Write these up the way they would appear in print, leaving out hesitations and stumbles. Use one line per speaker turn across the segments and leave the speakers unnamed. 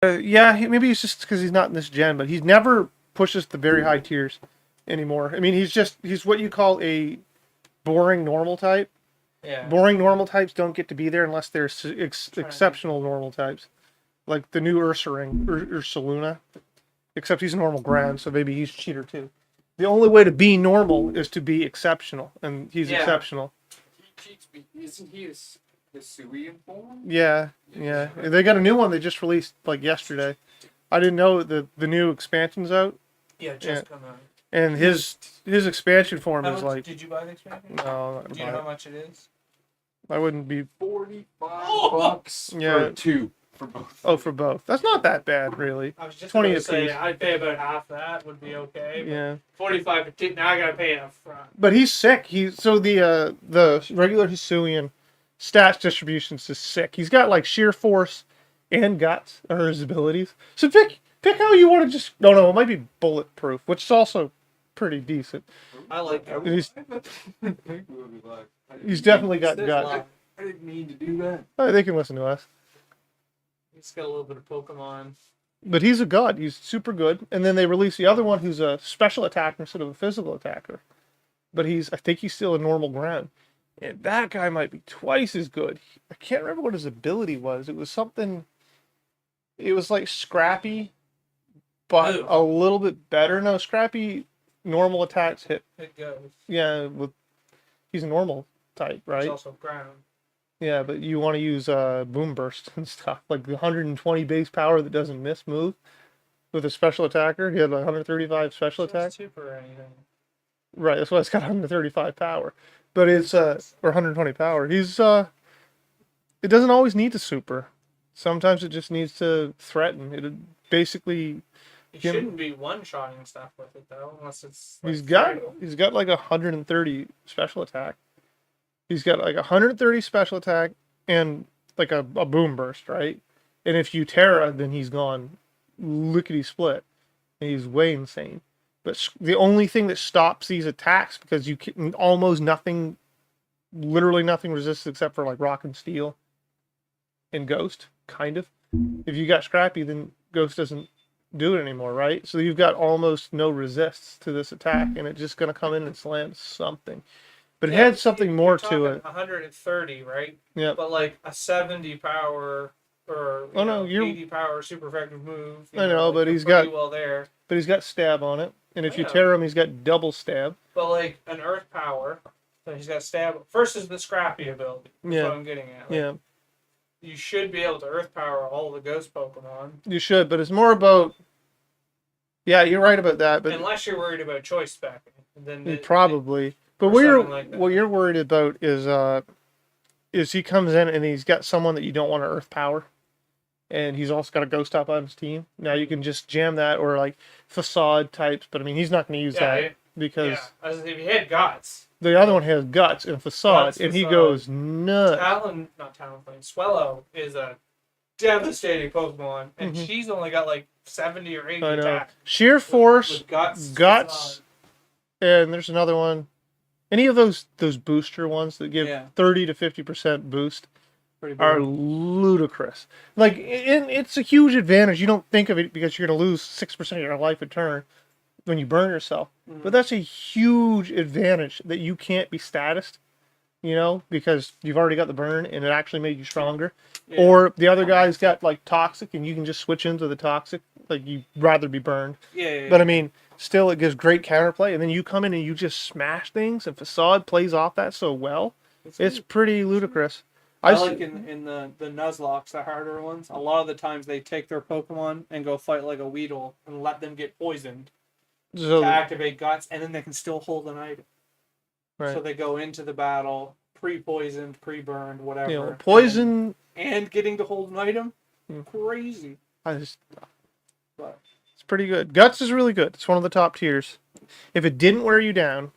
Yeah, maybe it's just because he's not in this gen, but he's never pushes the very high tiers anymore. I mean, he's what you call a boring normal type.
Yeah.
Boring normal types don't get to be there unless they're
Trying to
exceptional normal types, like the new Ursaring Ursaluna. Except he's a normal ground, so maybe he's cheater too. The only way to be normal is to be exceptional, and he's
Yeah.
exceptional.
He cheats me. Isn't he his Suian form?
Yeah. They got a new one they just released like yesterday. I didn't know the new expansion's out,
Yeah, just come out.
and his expansion form
How
is
much
like
did you buy the expansion?
no,
Do you know how much it is?
I wouldn't be.
$45
Yeah.
for two for both.
Oh, for both. That's not that bad, really.
I was just
20
going to say
apiece.
I'd pay about half that would be okay. But
Yeah.
45 for two. Now I gotta pay it up front.
But he's sick. The regular Hisuian stats distributions is sick. He's got like sheer force and guts are his abilities. So pick how you want to just. No, it might be bulletproof, which is also pretty decent.
I like it.
He's definitely got
There's
guts.
a lot.
I didn't mean to do that.
Oh, they can listen to us.
He's got a little bit of Pokemon.
But he's a god. He's super good. And then they released the other one who's a special attacker instead of a physical attacker. But I think he's still a normal ground. And that guy might be twice as good. I can't remember what his ability was. It was something. It was like Scrappy, but
Ooh.
a little bit better. No, Scrappy normal attacks hit.
It goes.
Yeah, he's a normal type, right?
It's also ground.
Yeah, but you want to use boom burst and stuff like the 120 base power that doesn't miss move with a special attacker. He had like 135 special attack.
Super or anything.
Right, that's why it's got 135 power. But it's or 120 power. It doesn't always need to super. Sometimes it just needs to threaten. It basically
You
Jim-
shouldn't be one-shotting stuff with it though, unless it's. Like,
he's got
fatal.
like 130 special attack. He's got like 130 special attack and like a boom burst, right? And if you Terra, then he's gone lickety split. And he's way insane. But the only thing that stops these attacks, because you can almost nothing, literally nothing resists except for like rock and steel and ghost, kind of. If you got Scrappy, then ghost doesn't do it anymore, right? So you've got almost no resists to this attack, and it's just going to come in and slam something. But it had something more to it.
130, right?
Yeah.
But like a 70 power or 80 power super effective move.
I know, but he's got
well there.
But he's got stab on it, and if you
Yeah.
tear him, he's got double stab.
But like an earth power, so he's got stab. First is the Scrappy ability. That's
Yeah.
what I'm getting at. Like,
Yeah,
You should be able to earth power all the ghost Pokemon.
you should, but it's more about. Yeah, you're right about that, but
Unless you're worried about choice spec. Then
probably. But
or something like that.
what you're worried about is he comes in and he's got someone that you don't want to earth power, and he's also got a ghost up on his team. Now you can just jam that or like facade types, but I mean he's not going to use that because
yeah. As if he had guts.
the other one has guts and facade, and he goes nuts.
Talonflame. Swellow is a devastating Pokemon, and she's only got like 70 or 80
I know.
attack.
Sheer force,
With guts,
guts, and there's another one. Any of those booster ones that give 30 to 50% boost are ludicrous. Like, it's a huge advantage. You don't think of it because you're going to lose 6% of your life a turn when you burn yourself.
Mm-hmm.
But that's a huge advantage that you can't be statused, because you've already got the burn and it actually made you stronger. Yeah. Or the other guy's got, like, toxic and you can just switch into the toxic. Like, you'd rather be burned.
Yeah.
But, I mean, still, it gives great counterplay. And then you come in and you just smash things, and Facade plays off that so well. It's pretty ludicrous.
I like in the Nuzlocke, the harder ones, a lot of the times they take their Pokemon and go fight like a Weedle and let them get poisoned to activate guts, and then they can still hold an item. Right. So they go into the battle pre-poisoned, pre-burned, whatever.
Poison
and getting to hold an item, crazy.
It's pretty good. Guts is really good. It's one of the top tiers. If it didn't wear you down,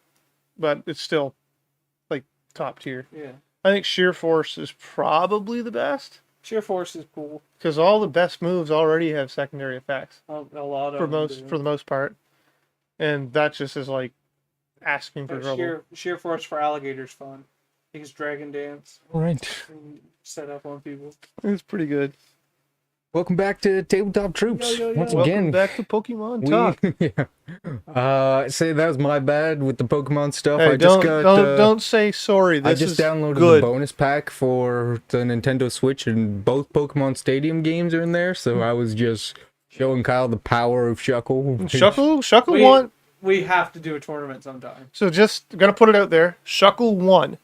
but it's still like top tier.
Yeah.
I think Sheer Force is probably the best.
Sheer Force is cool
because all the best moves already have secondary effects.
A lot of
for the most part, and that just is like asking for trouble.
Sheer Force for alligators fun. He's Dragon Dance.
Right.
Set up on people.
It's pretty good.
Welcome back to Tabletop Troops. Once
Welcome
again,
back to Pokemon Talk.
say that was my bad with the Pokemon stuff.
Hey,
I just got
don't say sorry.
I
This
just
is
downloaded
good.
the bonus pack for the Nintendo Switch, and both Pokemon Stadium games are in there. So I was just showing Kyle the power of Shuckle.
Shuckle
We-
won.
We have to do a tournament sometime.
So just gonna put it out there. Shuckle won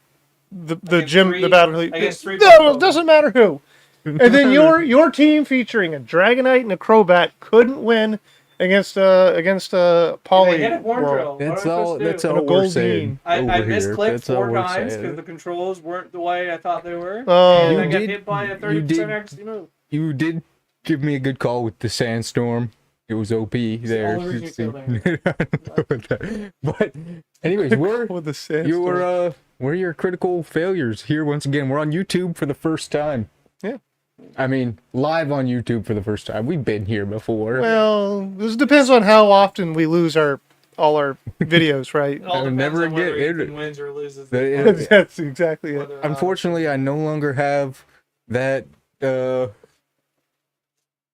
the
Against
gym,
three-
the battle.
against three
No,
Pokemon.
it doesn't matter who. And then your team featuring a Dragonite and a Crobat couldn't win against Poly
They hit a horn
World.
drill. What
That's
am I
all.
supposed to
That's
do?
all
And a
we're
gold
saying.
bean.
I
over
misclicked
here. That's all
4
we're
times
saying.
because the controls weren't the way I thought they were.
Oh.
and I
You
got
did-
hit by a
you
30%
did-
accuracy move.
You did give me a good call with the sandstorm. It was OP there.
the only reason you
I don't know about that. But anyways,
With the sandstorm.
we're your critical failures here once again. We're on YouTube for the first time.
Yeah.
I mean, live on YouTube for the first time. We've been here before.
Well, this depends on how often we lose all our videos, right?
It all
I would
depends
never
on whether
get it.
Ethan wins or loses.
The-
That's exactly it.
Whether or not-
Unfortunately, I no longer have that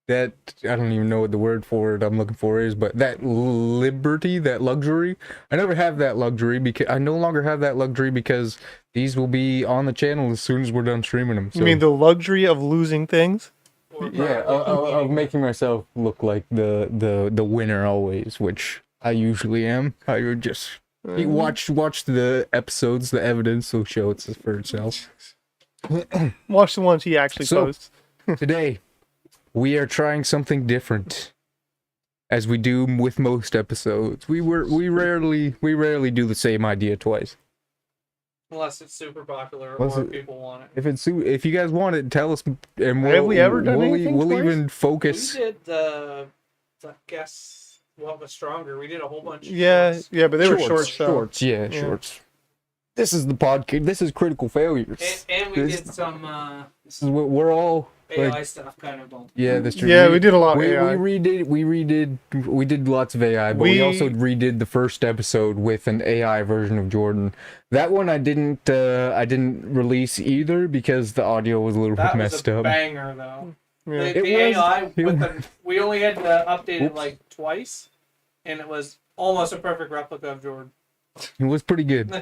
that I don't even know what the word for it I'm looking for is, but that liberty, that luxury. I never have that luxury because I no longer have that luxury because these will be on the channel as soon as we're done streaming them. So,
You mean the luxury of losing things?
or
yeah, of making myself look like the winner always, which I usually am. I would just you watch the episodes, the evidence will show it's for itself.
Watch the ones he actually
So-
posts.
Today, we are trying something different, as we do with most episodes. We rarely do the same idea twice.
unless it's super popular
Unless
or
it-
people want it.
If you guys want it, tell us, and we'll,
Have we ever done
we'll,
anything
we'll
twice?
even focus.
We did the guess what was stronger. We did a whole bunch. Of
Yeah,
shorts.
yeah, but they were short. So.
Shorts, yeah,
Yeah.
shorts. This is the podcast. This is critical failures.
And we
This-
did some
This is what we're all
AI
like.
stuff, kind of.
Yeah, that's true.
Yeah, we did a lot of
We
AI.
we did lots of AI, but we
We-
also redid the first episode with an AI version of Jordan. That one I didn't release either because the audio was a little
That
bit
was
messed
a
up.
banger, though.
Yeah.
The
It was-
AI,
it
with
was-
we only had to update it
Whoops.
like twice, and it was almost a perfect replica of Jordan.
It was pretty good.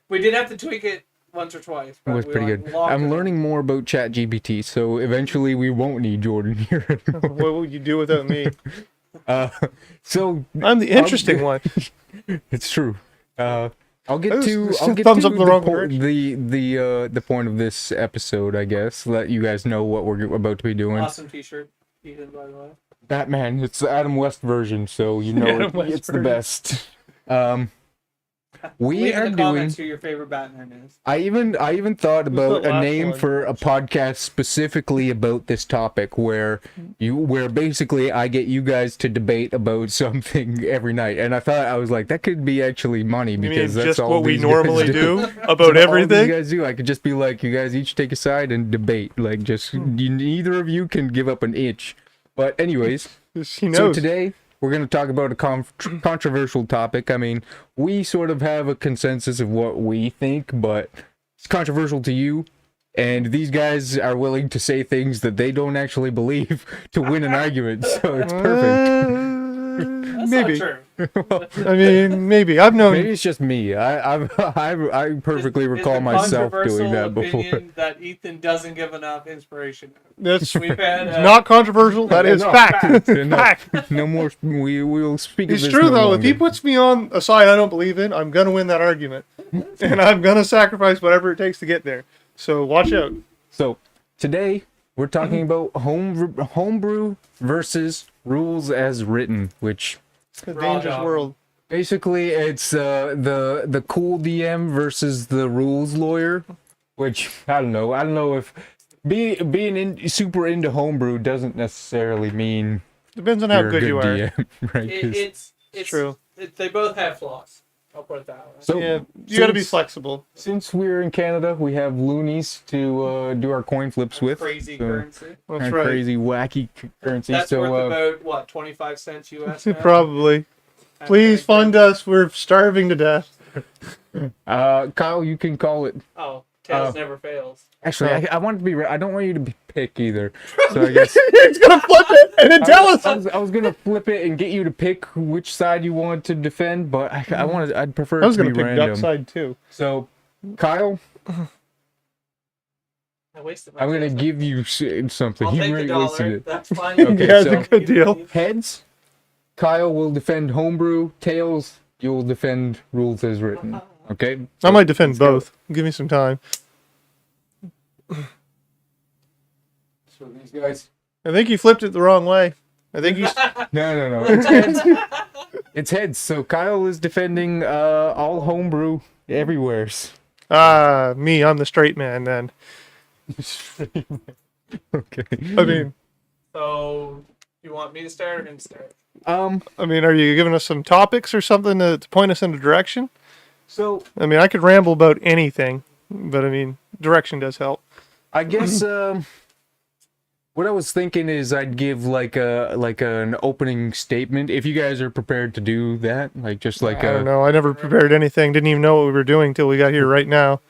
We did have to tweak it once or twice.
It
but
was
we,
pretty
like,
good.
locked
I'm
it.
learning more about ChatGPT, so eventually we won't need Jordan here anymore.
What would you do without me?
So
I'm the interesting one.
it's true. I'll get
This-
to
this
I'll get
thumbs
to
up in the wrong
po-
direction.
the point of this episode, I guess. Let you guys know what we're about to be doing.
Awesome T-shirt, Ethan, by the way.
Batman, it's the Adam West version, so you know
Adam West
it's the
version.
best. We
Leave
are
in the
doing.
comments who your favorite Batman is.
I even thought about
the
a
last
name
one?
for a podcast specifically about this topic, where basically I get you guys to debate about something every night, and I was like, that could be actually money
You mean
because that's
just
all
what we
these guys
normally do about
That's all these
everything?
guys do. I could just be like, you guys each take a side and debate. Like, just neither of you can give up an inch. But anyways.
He
So
knows.
today we're going to talk about a controversial topic. I mean, we sort of have a consensus of what we think, but it's controversial to you. And these guys are willing to say things that they don't actually believe to win an argument. So it's perfect.
That's
Maybe.
not true.
I mean, maybe. I've known.
Maybe it's just me. I perfectly recall
It's a
myself doing
controversial
that before.
opinion that Ethan doesn't give enough inspiration.
That's
We've had
not controversial. That is
No,
fact.
No,
Fact.
no more. We will speak of
It's
this
true
no
though. If he
longer.
puts me on a side I don't believe in, I'm gonna win that argument, and I'm gonna sacrifice whatever it takes to get there. So watch out.
So today we're talking about homebrew versus rules as written, which
It's a
Raw
dangerous
dog.
world.
basically it's the cool DM versus the rules lawyer. Which I don't know. I don't know if being super into homebrew doesn't necessarily mean
Depends on how
you're a
good you are.
DM, right? 'Cause-
It's
True.
They both have flaws. I'll put it that way.
so
Yeah, you got to be
since-
flexible.
Since we're in Canada, we have loonies to do our coin flips with.
Crazy
so-
currency.
That's
Kind of
right.
crazy, wacky currency.
That's
so,
worth about what 25 cents US. Now?
Probably. Please fund us. We're starving to death.
Kyle, you can call it.
Oh, Tails never fails.
Actually, I want to be. I don't want you to pick either. So I guess
He's gonna flip it and then tell us.
I was gonna flip it and get you to pick which side you want to defend, but I'd prefer
I was
it to
gonna
be
pick
random.
duck side too.
So, Kyle,
I wasted my
I'm gonna
tails.
give you something.
I'll
You
take the
really wasted
dollar.
it.
That's fine.
Okay,
Yeah, it's
so-
a good deal.
Heads, Kyle will defend Homebrew. Tails, you'll defend rules as written. Okay.
I might defend
let's go.
both. Give me some time.
So these guys.
I think you flipped it the wrong way. I think you.
No. It's heads. It's heads. So Kyle is defending all Homebrew everywheres.
Me. I'm the straight man then.
Okay.
I mean,
So, you want me to start or him to start?
are you giving us some topics or something to point us in a direction?
So
I mean, I could ramble about anything, but I mean, direction does help.
I guess what I was thinking is I'd give like an opening statement if you guys are prepared to do that, like just like
I don't know. I never prepared anything. Didn't even know what we were doing till we got here right now.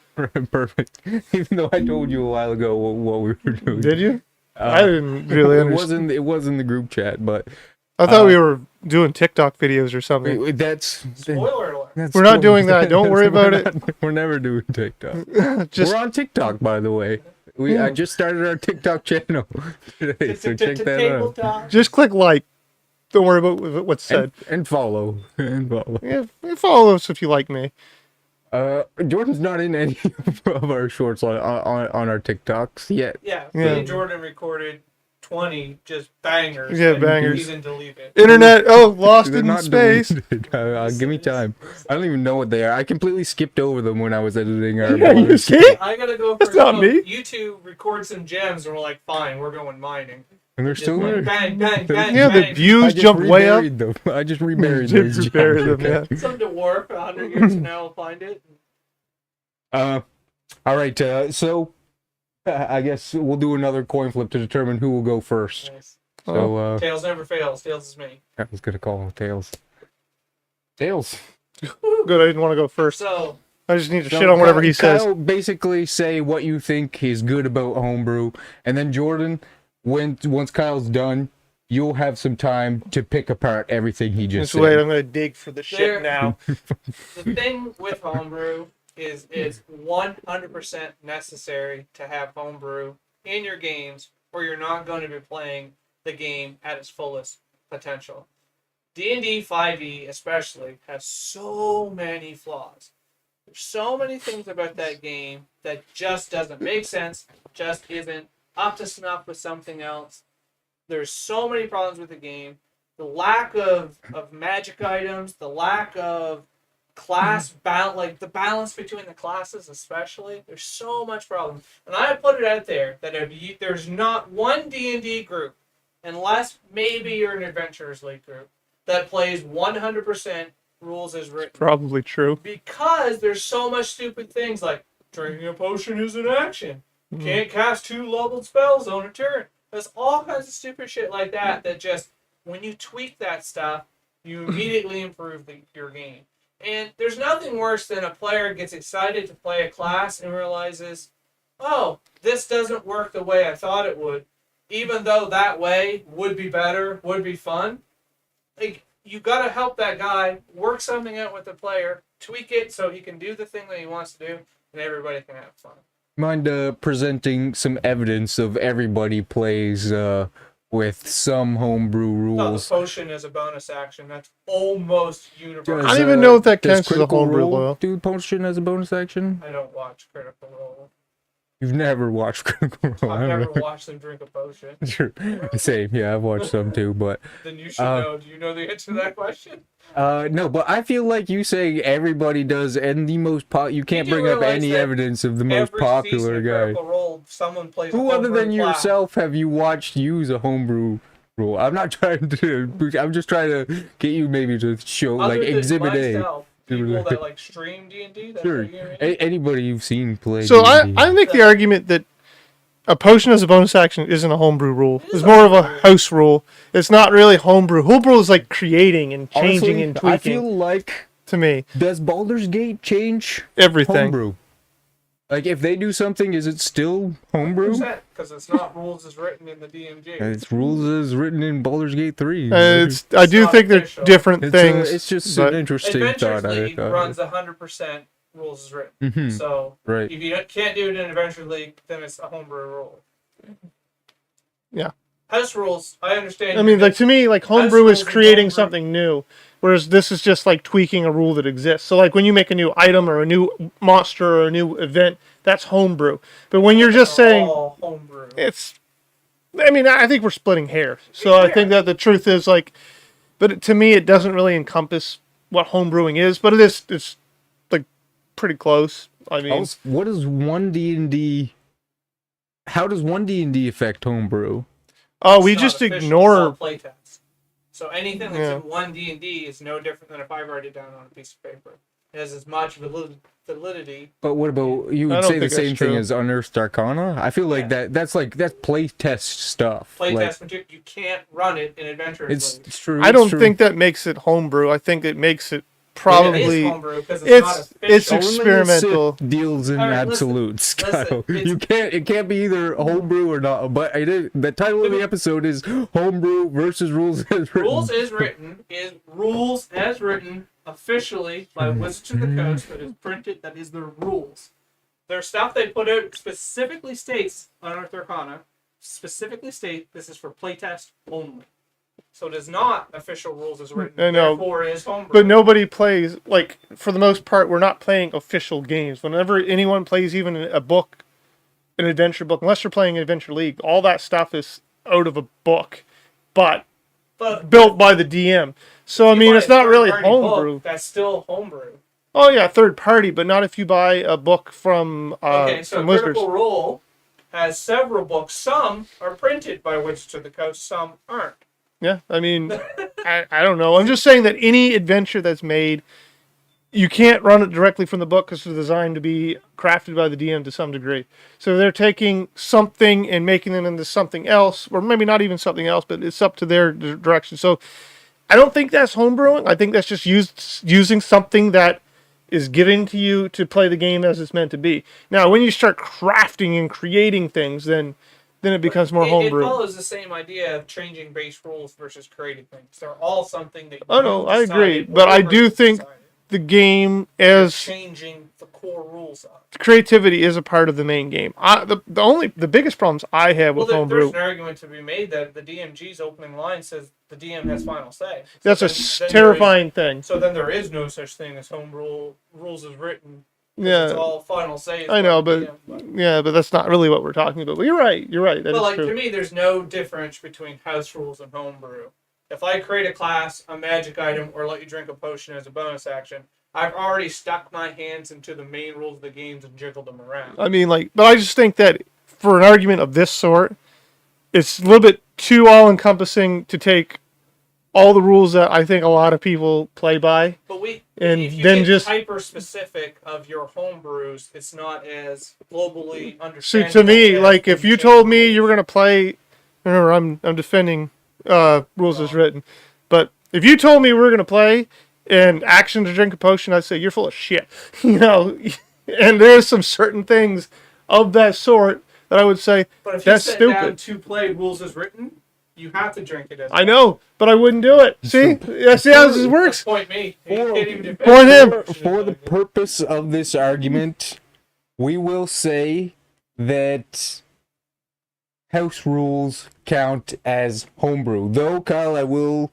Perfect. Even though I told you a while ago what we were doing.
Did you? I didn't really understand.
It was in the group chat, but
I thought we were doing TikTok videos or something.
that's
Spoiler alert.
that's
We're not doing that. Don't worry about
it. We're never doing TikTok.
Just
We're on TikTok, by the way. I just started our TikTok channel today, so check that out.
Tabletop.
just click like. Don't worry about what's said.
And follow. And follow.
Yeah, follow us if you like me.
Jordan's not in any of our shorts on our TikToks yet.
Yeah,
Yeah.
me and Jordan recorded 20 just bangers.
Yeah,
and
bangers.
He didn't delete it.
Internet. Oh, lost
They're
in
not
space.
deleted. Give me time. I don't even know what they are. I completely skipped over them when I was editing our.
Yeah, you
bonus.
see?
I gotta go for
That's not me.
You two record some gems, and we're like, fine, we're going mining.
And they're
Just
still
like,
there.
bang, bang, bang,
Yeah, the
bang.
I
views
just
jumped way up.
reburied them. I just reburied
Did
those.
bury
gems,
them,
okay?
yeah.
Some dwarf 100 years from now will find it.
All right. So I guess we'll do another coin flip to determine who will go first.
Nice.
So
Tails never fails. Tails is me.
I was gonna call Tails. Tails.
Good. I didn't want to go first.
So,
I just need to
So
shit on whatever he says.
Kyle, basically say what you think is good about Homebrew, and then Jordan, once Kyle's done, you'll have some time to pick apart everything he just
Just wait.
said.
I'm gonna dig for the
There-
shit now.
the thing with Homebrew is it's 100% necessary to have Homebrew in your games, or you're not going to be playing the game at its fullest potential. D&D 5e especially has so many flaws. There's so many things about that game that just doesn't make sense, just isn't up to snuff with something else. There's so many problems with the game. The lack of magic items, the lack of class balance, like the balance between the classes especially. There's so much problem. And I put it out there that if there's not one D&D group, unless maybe you're an Adventurers League group, that plays 100% rules as written.
Probably true.
Because there's so much stupid things like drinking a potion is an action. Can't cast 2 leveled spells on a turn. There's all kinds of stupid shit like that that just, when you tweak that stuff, you immediately improve your game. And there's nothing worse than a player gets excited to play a class and realizes, oh, this doesn't work the way I thought it would. Even though that way would be better, would be fun. Like, you got to help that guy work something out with the player, tweak it so he can do the thing that he wants to do, and everybody can have fun.
Mind presenting some evidence of everybody plays with some homebrew
Oh, the
rules.
potion is a bonus action. That's almost universal.
I don't even know if that
does
counts as a
Critical
homebrew
Role
loyal.
do potion as a bonus action?
I don't watch Critical Role.
You've never watched Critical Role.
I've never watched them drink a potion.
Sure. Same, yeah, I've watched some too, but
Then you should know. Do you know the answer to that question?
no, but I feel like you say everybody does, and the most you can't
do
bring up
realize
any
that
evidence of the most
Every season
popular
of
guy.
Critical Role, someone plays.
Who
a
other than
homebrew class.
yourself have you watched use a homebrew rule? I'm not trying to. I'm just trying to get you maybe to show
Other
like
than
Exhibit
myself, people
A.
that like stream D&D. That's
Sure.
what you mean?
Anybody you've seen play.
So
D&D.
I make the argument that a potion as a bonus action isn't a homebrew rule. It's more of a house rule. It's not really homebrew. Homebrew is like creating and changing
Honestly,
and tweaking.
I feel like
to me,
does Baldur's Gate change
everything.
homebrew? Like, if they do something, is it still homebrew?
Because it's not rules as written in the DMG.
It's rules as written in Baldur's Gate 3.
I do
not
think they're
official.
different things.
It's just
but
an interesting
Adventures
thought.
League runs 100% rules as written.
Mhm.
So
Right.
if you can't do it in Adventure League, then it's a homebrew rule.
Yeah.
House rules, I understand.
I mean, like to me, like homebrew
rules
is
and
creating
homebrew-
something new, whereas this is just like tweaking a rule that exists. So like when you make a new item or a new monster or a new event, that's homebrew. But when you're just
They're
saying
all homebrew.
it's, I mean, I think we're splitting hairs. So I think that the truth is like, but to me, it doesn't really encompass what homebrewing is. But it's like pretty close. I mean,
What does 1D&D... How does 1D&D affect homebrew?
oh, we
It's not
just
official,
ignore.
it's all playtest. So anything that's
Yeah.
in 1D&D is no different than if I write it down on a piece of paper. It has as much validity.
But what about... You
I
would
don't
say the
think that's
same thing
true.
as Unearthed Arcana? I feel like
Yeah.
that's playtest stuff.
Playtest
Like,
material, you can't run it in Adventure
it's
League.
true.
I
it's
don't
true.
think that makes it homebrew. I think it makes it
It
probably.
is homebrew because it's not official.
it's
Only the
experimental.
Sith deals in
All right, listen,
absolutes,
listen,
Kyle.
it's-
It can't be either homebrew or not. But the title of the episode is Homebrew versus Rules as Written.
Rules as written is rules as written officially by Wizards of the Coast that is printed. That is their rules. Their stuff they put out specifically states on Unearthed Arcana, specifically state this is for playtest only. So it is not official rules as written.
I know,
Therefore, it is homebrew.
But nobody plays, like, for the most part, we're not playing official games. Whenever anyone plays even a book, an adventure book, unless you're playing Adventure League, all that stuff is out of a book, but built by the DM. So, I
if you
mean,
buy
it's
a
not really
third-party book,
homebrew.
that's still homebrew.
Oh, yeah, third party, but not if you buy a book from,
Okay, so
from Wizards.
Critical Role has several books. Some are printed by Wizards of the Coast, some aren't.
Yeah, I mean, I don't know. I'm just saying that any adventure that's made, you can't run it directly from the book because it's designed to be crafted by the DM to some degree. So they're taking something and making it into something else, or maybe not even something else, but it's up to their direction. So I don't think that's homebrewing. I think that's just using something that is given to you to play the game as it's meant to be. Now, when you start crafting and creating things, then it becomes more
It
homebrew.
follows the same idea of changing base rules versus creating things. They're all something that you
Oh, no, I agree.
decided
But I
whatever
do
you
think
decided.
The game
You're
as
changing the core rules up.
creativity is a part of the main game. The biggest problems I have
Well,
with homebrew.
there's an argument to be made that the DMG's opening line says the DM has final say. So
That's a
then
terrifying thing.
So then there is no such thing as home rule. Rules is written. It's
Yeah,
all final say. is
I
by
know,
the
but
DM,
but that's not really what we're talking about. But you're right. You're right. That
But
is
like
true.
to me, there's no difference between house rules and homebrew. If I create a class, a magic item, or let you drink a potion as a bonus action, I've already stuck my hands into the main rules of the games and jiggled them around.
I mean, like, but I just think that for an argument of this sort, it's a little bit too all-encompassing to take all the rules that I think a lot of people play by.
But
And
if you
then
get
just-
hyper specific of your homebrews, it's not as globally
See,
understandable.
to me,
as
like, if
the
you told me
rules.
you were gonna play, remember, I'm defending rules as written, but if you told me we were gonna play and action to drink a potion, I'd say you're full of shit, you know. And there's some certain things of that sort that I would say
But if you
that's
sit down
stupid.
to play rules as written, you have to drink it as
I know, but I wouldn't do it. See, yeah, see how this works.
Point me. You can't even defend
Point him.
it.
For the purpose of this argument, we will say that house rules count as homebrew. Though, Kyle, I will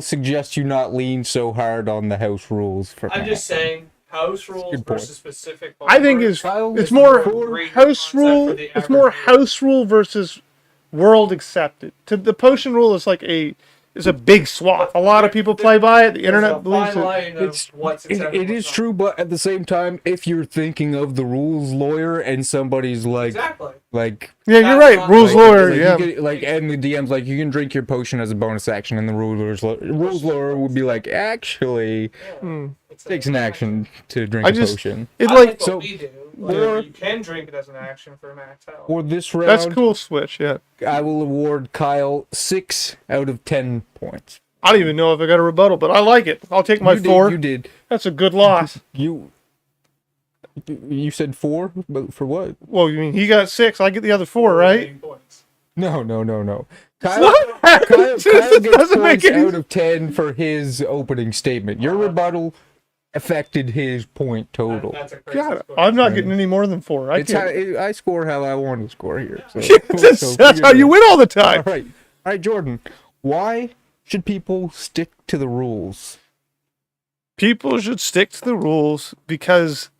suggest you not lean so hard on the house rules for
I'm
now.
just saying, house rules
Good point.
versus specific.
I think
homebrew.
it's
Kyle,
it's
listen,
more
great
house
concept
rule.
for the
It's more
average viewer.
house rule versus world accepted. To the potion rule is like a big swath. A lot of people play by it. The
There's a
internet believes
fine
it.
line of
It's
what's
it
acceptable
is
and what's not.
true, but at the same time, if you're thinking of the rules lawyer and somebody's
Exactly.
like
Yeah, you're
That's
right.
not
Rules
like-
lawyer.
like,
Yeah.
you could, like, and the DM's like, you can drink your potion as a bonus action, and the rules lawyer would be like, actually,
It's
takes an action to drink
I
a
just-
potion.
It
I
like
like
so-
what we do. Like,
or-
you can drink it as an action for max health.
For this round,
that's cool. Switch. Yeah.
I will award Kyle 6 out of 10 points.
I don't even know if I got a rebuttal, but I like it. I'll take my
you
4.
Did, you did.
That's a good loss.
You. You said 4, but for what?
Well, you mean he got 6, I get the other 4, right?
Remaining points.
No. Kyle,
What?
Kyle
This
gets
doesn't make
points
any
out of 10 for his opening statement. Your rebuttal affected his point total.
That's a crazy
God,
score.
I'm not getting any more than 4. I
It's how,
can't.
I score how I want to score here. So,
That's how you win all the
All
time.
right, Jordan. Why should people stick to the rules?
People should stick to the rules because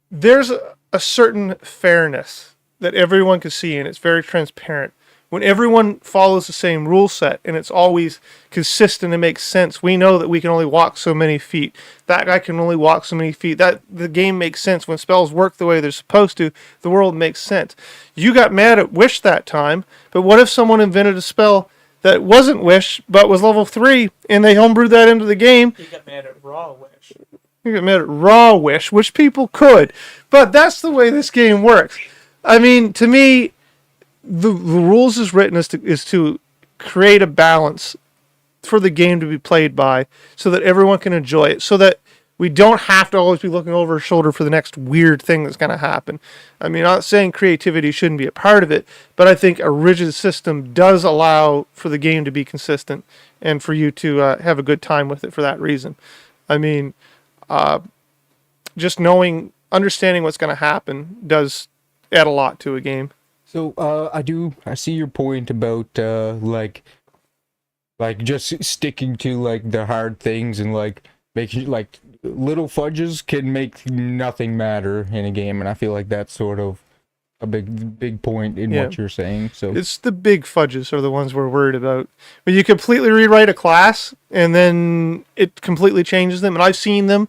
there's a certain fairness that everyone can see, and it's very transparent. When everyone follows the same rule set and it's always consistent and makes sense, we know that we can only walk so many feet. That guy can only walk so many feet. That the game makes sense. When spells work the way they're supposed to, the world makes sense. You got mad at Wish that time, but what if someone invented a spell that wasn't Wish but was level 3 and they homebrewed that into the game?
He got mad at Raw Wish.
You get mad at Raw Wish, which people could, but that's the way this game works. I mean, to me, the rules is written is to create a balance for the game to be played by, so that everyone can enjoy it, so that we don't have to always be looking over our shoulder for the next weird thing that's going to happen. I mean, I'm not saying creativity shouldn't be a part of it, but I think a rigid system does allow for the game to be consistent and for you to have a good time with it for that reason. I mean, just understanding what's going to happen does add a lot to a game.
So I see your point about like just sticking to like the hard things and like making like little fudges can make nothing matter in a game, and I feel like that's sort of a big point in what you're saying. So
It's the big fudges are the ones we're worried about. When you completely rewrite a class and then it completely changes them, and I've seen them,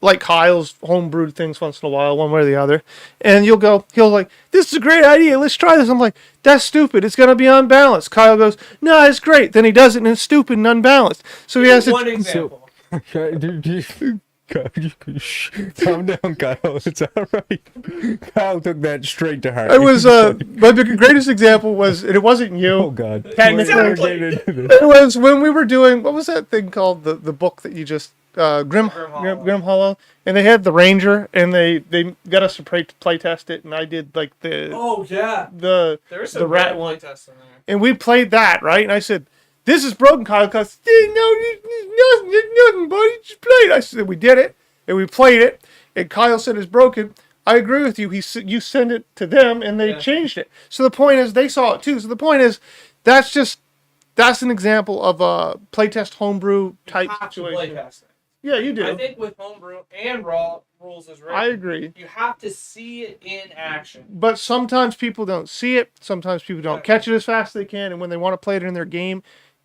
like Kyle's homebrewed things once in a while, one way or the other, and he'll like, this is a great idea, let's try this. I'm like, that's stupid, it's gonna be unbalanced. Kyle goes, no, it's great. Then he does it and it's stupid and unbalanced. So he has
One
to.
example.
Calm down, Kyle. It's all right. Kyle took that straight to heart.
It was my greatest example was, and it wasn't you.
Oh God.
Technically.
It was when we were doing, what was that thing called, the book that you just Grim Hollow, and they had the Ranger, and they got us to play test it, and I did like the
Oh yeah.
the
There's
the
some
rat
rat
one,
test in there.
and we played that, right, and I said, this is broken, Kyle. Because nothing, buddy, just play it. I said, we did it, and we played it, and Kyle said it's broken. I agree with you. You send it to them, and they changed it. So the point is, they saw it too. So the point is, that's an example of a playtest homebrew type situation.
Playtest.
Yeah, you do.
I think with homebrew and raw rules is written,
I agree.
you have to see it in action.
But sometimes people don't see it. Sometimes people don't catch it as fast as they can. And when they want to play it in their game,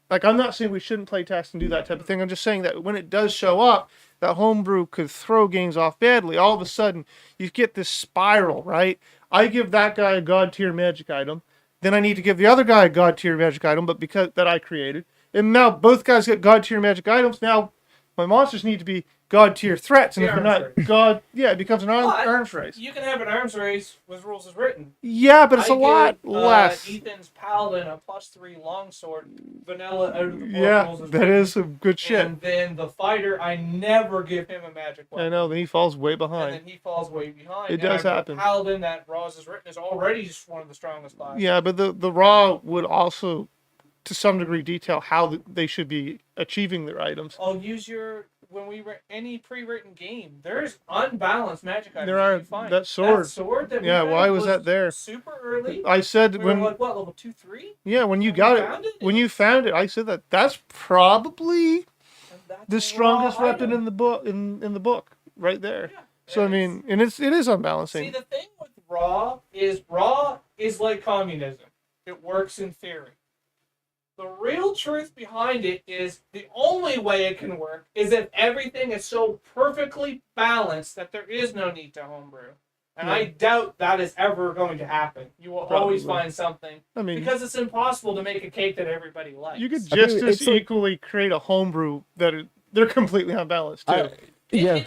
like, I'm not saying we shouldn't play test and do that type of thing. I'm just saying that when it does show up, that homebrew could throw games off badly. All of a sudden, you get this spiral, right? I give that guy a god tier magic item. Then I need to give the other guy a god tier magic item, but because that I created. And now both guys get god tier magic items. Now my monsters need to be god tier threats, and if they're not god, it becomes an arms race.
You can have an arms race with rules as written.
Yeah, but it's a lot
give,
less.
Ethan's paladin a +3 longsword, vanilla out of the
Yeah,
rules as
that
written.
is some good shit.
And then the fighter, I never give him a magic weapon.
I know, then he falls way
And
behind.
then he falls way behind.
It does happen.
Paladin that Raws is written is already one of the strongest classes.
Yeah, but the raw would also, to some degree, detail how they should be achieving their items.
I'll use when we any pre-written game. There's unbalanced magic items.
There are
you find.
that sword.
That sword that we
Yeah,
had
why was that there?
Super early.
I said
We
when
were like, what, level 2, 3?
yeah, when you
when
got
we
it,
found it?
when you found it, I said that's probably
And that's
the
a
strongest
raw
weapon
item.
in the book in the book right there.
Yeah,
So I
it's-
mean, and it is
See,
unbalancing.
the thing with raw is like communism. It works in theory. The real truth behind it is the only way it can work is if everything is so perfectly balanced that there is no need to homebrew. And I doubt that is ever going to happen. You will always
Probably.
find something.
I mean,
Because it's impossible to make a cake that everybody likes.
you could
I mean,
just
it's
as
like-
equally create a homebrew they're completely unbalanced too.
Yeah.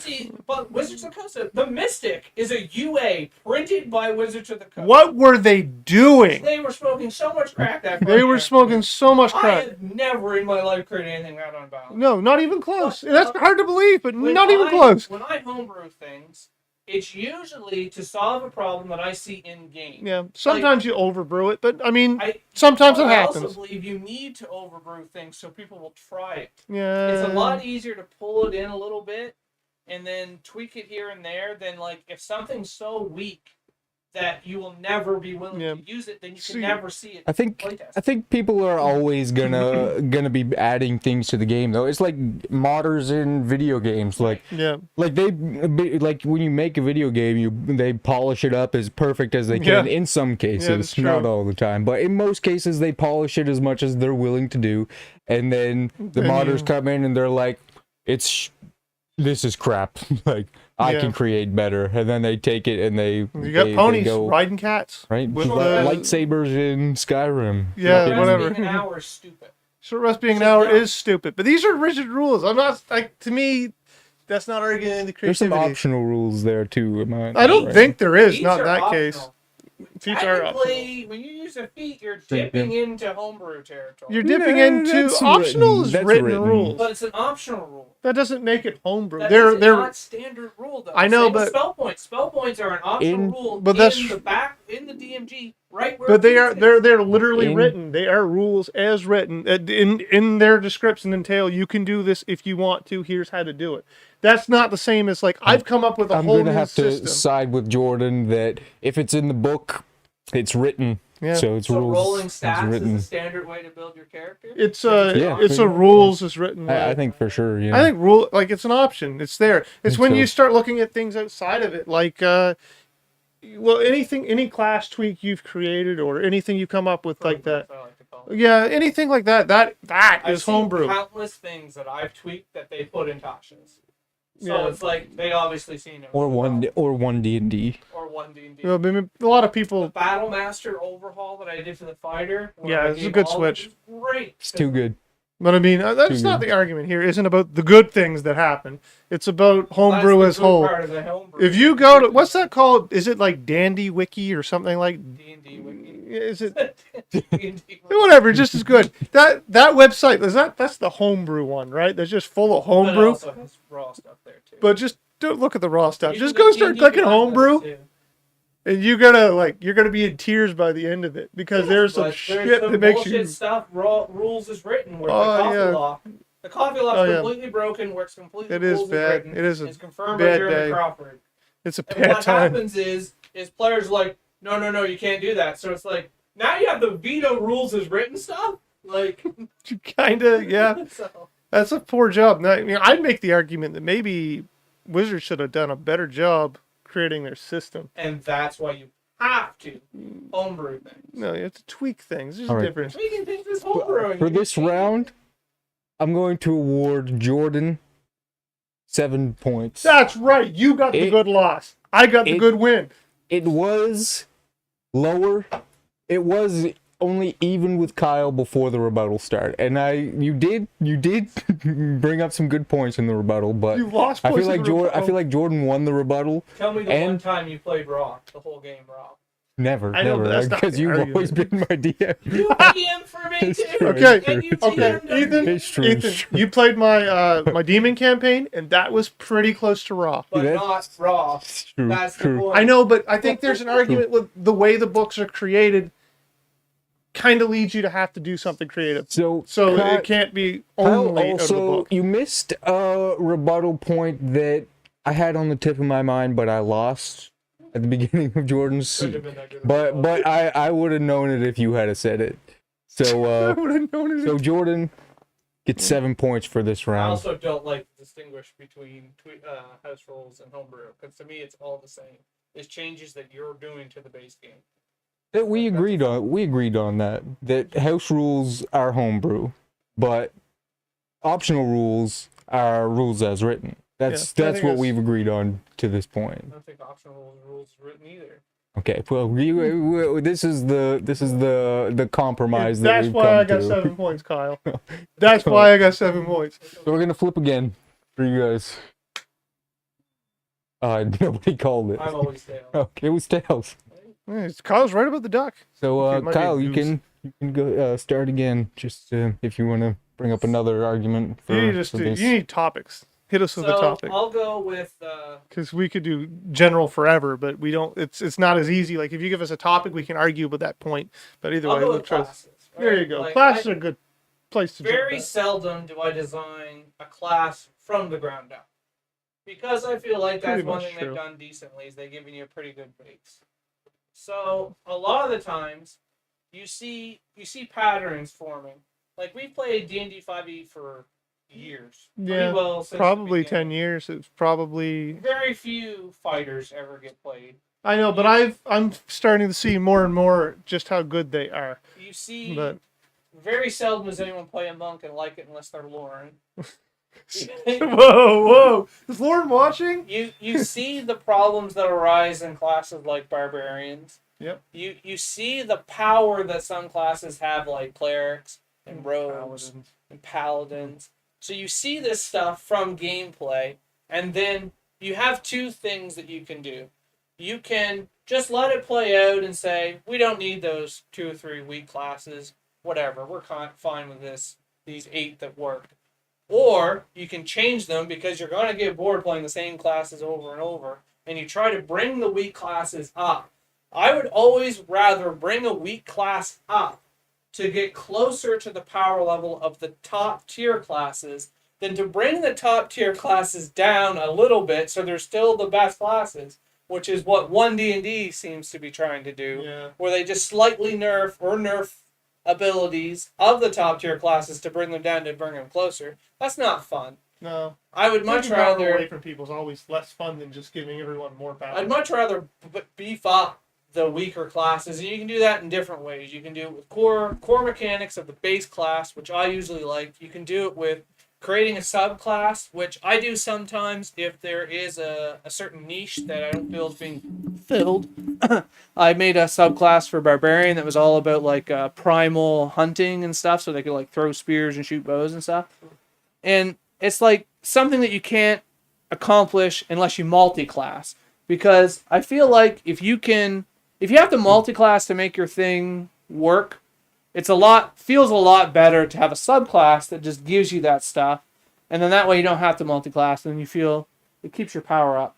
But Wizards of the Coast, the Mystic is a UA printed by Wizards of the Coast.
What were they doing?
They were smoking so much crack that
They were smoking so much
I
crack.
have never in my life created anything that unbalanced.
No, not even close. That's hard to believe, but
When
not even close.
When I homebrew things, it's usually to solve a problem that I see in game.
Yeah, sometimes you overbrew it, but I mean,
I
sometimes it
I
happens.
also believe you need to overbrew things so people will try it.
Yeah,
It's a lot easier to pull it in a little bit and then tweak it here and there than like if something's so weak that you will never be willing to use it, then you can never see it.
I think people are always gonna be adding things to the game though. It's like modders in video games, like like when you make a video game, they polish it up as perfect as they can. In some cases, not all the time, but in most cases they polish it as much as they're willing to do, and then the modders come in and they're like, this is crap. Like I can create better, and then they take it and they
got ponies riding cats,
right? With lightsabers in Skyrim.
Yeah, whatever.
Being an hour is stupid.
Short rest being an hour is stupid, but these are rigid rules. I'm not like, to me, that's not arguing the creativity.
There's some optional rules there too.
I don't think there is.
Feats
Not in that
optional.
case. Feats are optional.
When you use a feat, you're dipping into homebrew territory.
You're dipping into optional is written rules,
but it's an optional rule.
That doesn't make it homebrew.
They're not standard rule though.
I know,
Same
but
spell points are an optional rule.
But that's
in the DMG, right where.
But they're literally written. They are rules as written in their description. Entail you can do this if you want to. Here's how to do it. That's not the same as like I've come up with a whole new system. I'm gonna have to
side with Jordan that if it's in the book, it's written. Yeah. So it's rules.
Rolling stats is the standard way to build your character.
It's a rules is written way.
I think for sure. Yeah.
I think it's an option. It's there. It's when you start looking at things outside of it, like any class tweak you've created or anything you come up with like that. Yeah, anything like that. That is homebrew.
Countless things that I've tweaked that they put in Tasha's. So it's like they obviously seen it.
Or one D&D.
Or one D&D.
Well, I mean, a lot of people.
The Battle Master overhaul that I did for the fighter.
Yeah, it's a good switch.
Great.
It's too good.
But I mean, that's not the argument here. It isn't about the good things that happen. It's about homebrew as whole. If you go to what's that called? Is it like Dandy Wiki or something like
D&D Wiki?
Is it whatever? Just as good. That website that's the homebrew one, right? That's just full of homebrew.
But it also has raw stuff there too.
But just don't look at the raw stuff. Just go start clicking homebrew. And you're gonna be in tears by the end of it because there's some shit that makes you.
Stuff. Raw rules is written where the coffee law is completely broken. Where it's completely.
It is bad.
Written,
it is
it's confirmed
bad
by Jeremy
day.
Crawford.
It's a
and
bad
what
time.
Happens is players are like, no, you can't do that. So it's like now you have the veto rules as written stuff. Like,
kinda, yeah.
So.
That's a poor job. Now, I mean, I'd make the argument that maybe Wizards should have done a better job creating their system.
And that's why you have to homebrew things.
No, you have to tweak things. There's a difference.
Tweaking things is homebrewing.
For this round, I'm going to award Jordan 7 points.
That's right. You got the good loss. I got the good win.
It was lower. It was only even with Kyle before the rebuttal started, and you did bring up some good points in the rebuttal, but
you lost
I feel like Jordan won the rebuttal.
Tell me the one time you played raw, the whole game raw.
Never, because you've always been my DM.
You DM for me too.
Okay, Ethan, you played my demon campaign, and that was pretty close to raw.
But not raw. That's the point.
I know, but I think there's an argument with the way the books are created. Kind of leads you to have to do something creative. So it can't be only out of the book.
You missed a rebuttal point that I had on the tip of my mind, but I lost at the beginning of Jordan's. But I would have known it if you had said it. So
I would have known it.
So Jordan gets 7 points for this round.
I also don't like to distinguish between house rules and homebrew because to me it's all the same. It's changes that you're doing to the base game.
That we agreed on that house rules are homebrew, but optional rules are rules as written. That's what we've agreed on to this point.
I don't think optional rules are written either.
Okay, well, this is the compromise that
that's
we've
why
come
I got
to.
7 points, Kyle. That's why I got 7 points.
So we're gonna flip again for you guys. Nobody called it.
I'm always Tails.
Oh, it was Tails.
Kyle's right about the duck.
So,
Okay, my
Kyle,
name's
you can go start again. Just if you want to bring up another argument for,
You need topics. Hit us with a
So
topic.
I'll go with.
Because we could do general forever, but we don't. It's not as easy. Like if you give us a topic, we can argue about that point. But either
I'll
way,
go
we'll
with
try.
classes.
There
right?
you go.
Like,
Classes are a good place to.
Very
jump
seldom do I design a class from the ground up, because I feel like that's
Pretty
one
much
thing
true.
they've done decently is they've given you a pretty good base. So a lot of the times, you see patterns forming. Like we played D&D 5e for years,
at.
pretty
Yeah,
well since the
probably
beginning.
10 years. It's probably.
Very few fighters ever get played.
I know, but I'm starting to see more and more just how good they are.
You see,
But
very seldom does anyone play a monk and like it unless they're Lauren.
whoa! Is Lauren watching?
You see the problems that arise in classes like barbarians.
Yep.
You see the power that some classes have, like clerics and rogues and paladins. So you see this stuff from gameplay, and then you have two things that you can do. You can just let it play out and say, we don't need those 2 or 3 weak classes, whatever, we're fine with these 8 that work. Or you can change them because you're going to get bored playing the same classes over and over, and you try to bring the weak classes up. I would always rather bring a weak class up to get closer to the power level of the top tier classes than to bring the top tier classes down a little bit so they're still the best classes, which is what 1D&D seems to be trying to do,
Yeah.
where they just slightly nerf abilities of the top tier classes to bring them down to bring them closer. That's not fun.
No.
I would much
Taking power
rather
away from people is always less fun than just giving everyone more power.
I'd much rather beef up the weaker classes, and you can do that in different ways. You can do it with core mechanics of the base class, which I usually like. You can do it with creating a subclass, which I do sometimes if there is a certain niche that I don't feel is being filled. I made a subclass for Barbarian that was all about like primal hunting and stuff, so they could like throw spears and shoot bows and stuff. And it's like something that you can't accomplish unless you multi-class, because I feel like if you have to multi-class to make your thing work, feels a lot better to have a subclass that just gives you that stuff, and then that way you don't have to multi-class, and you feel it keeps your power up.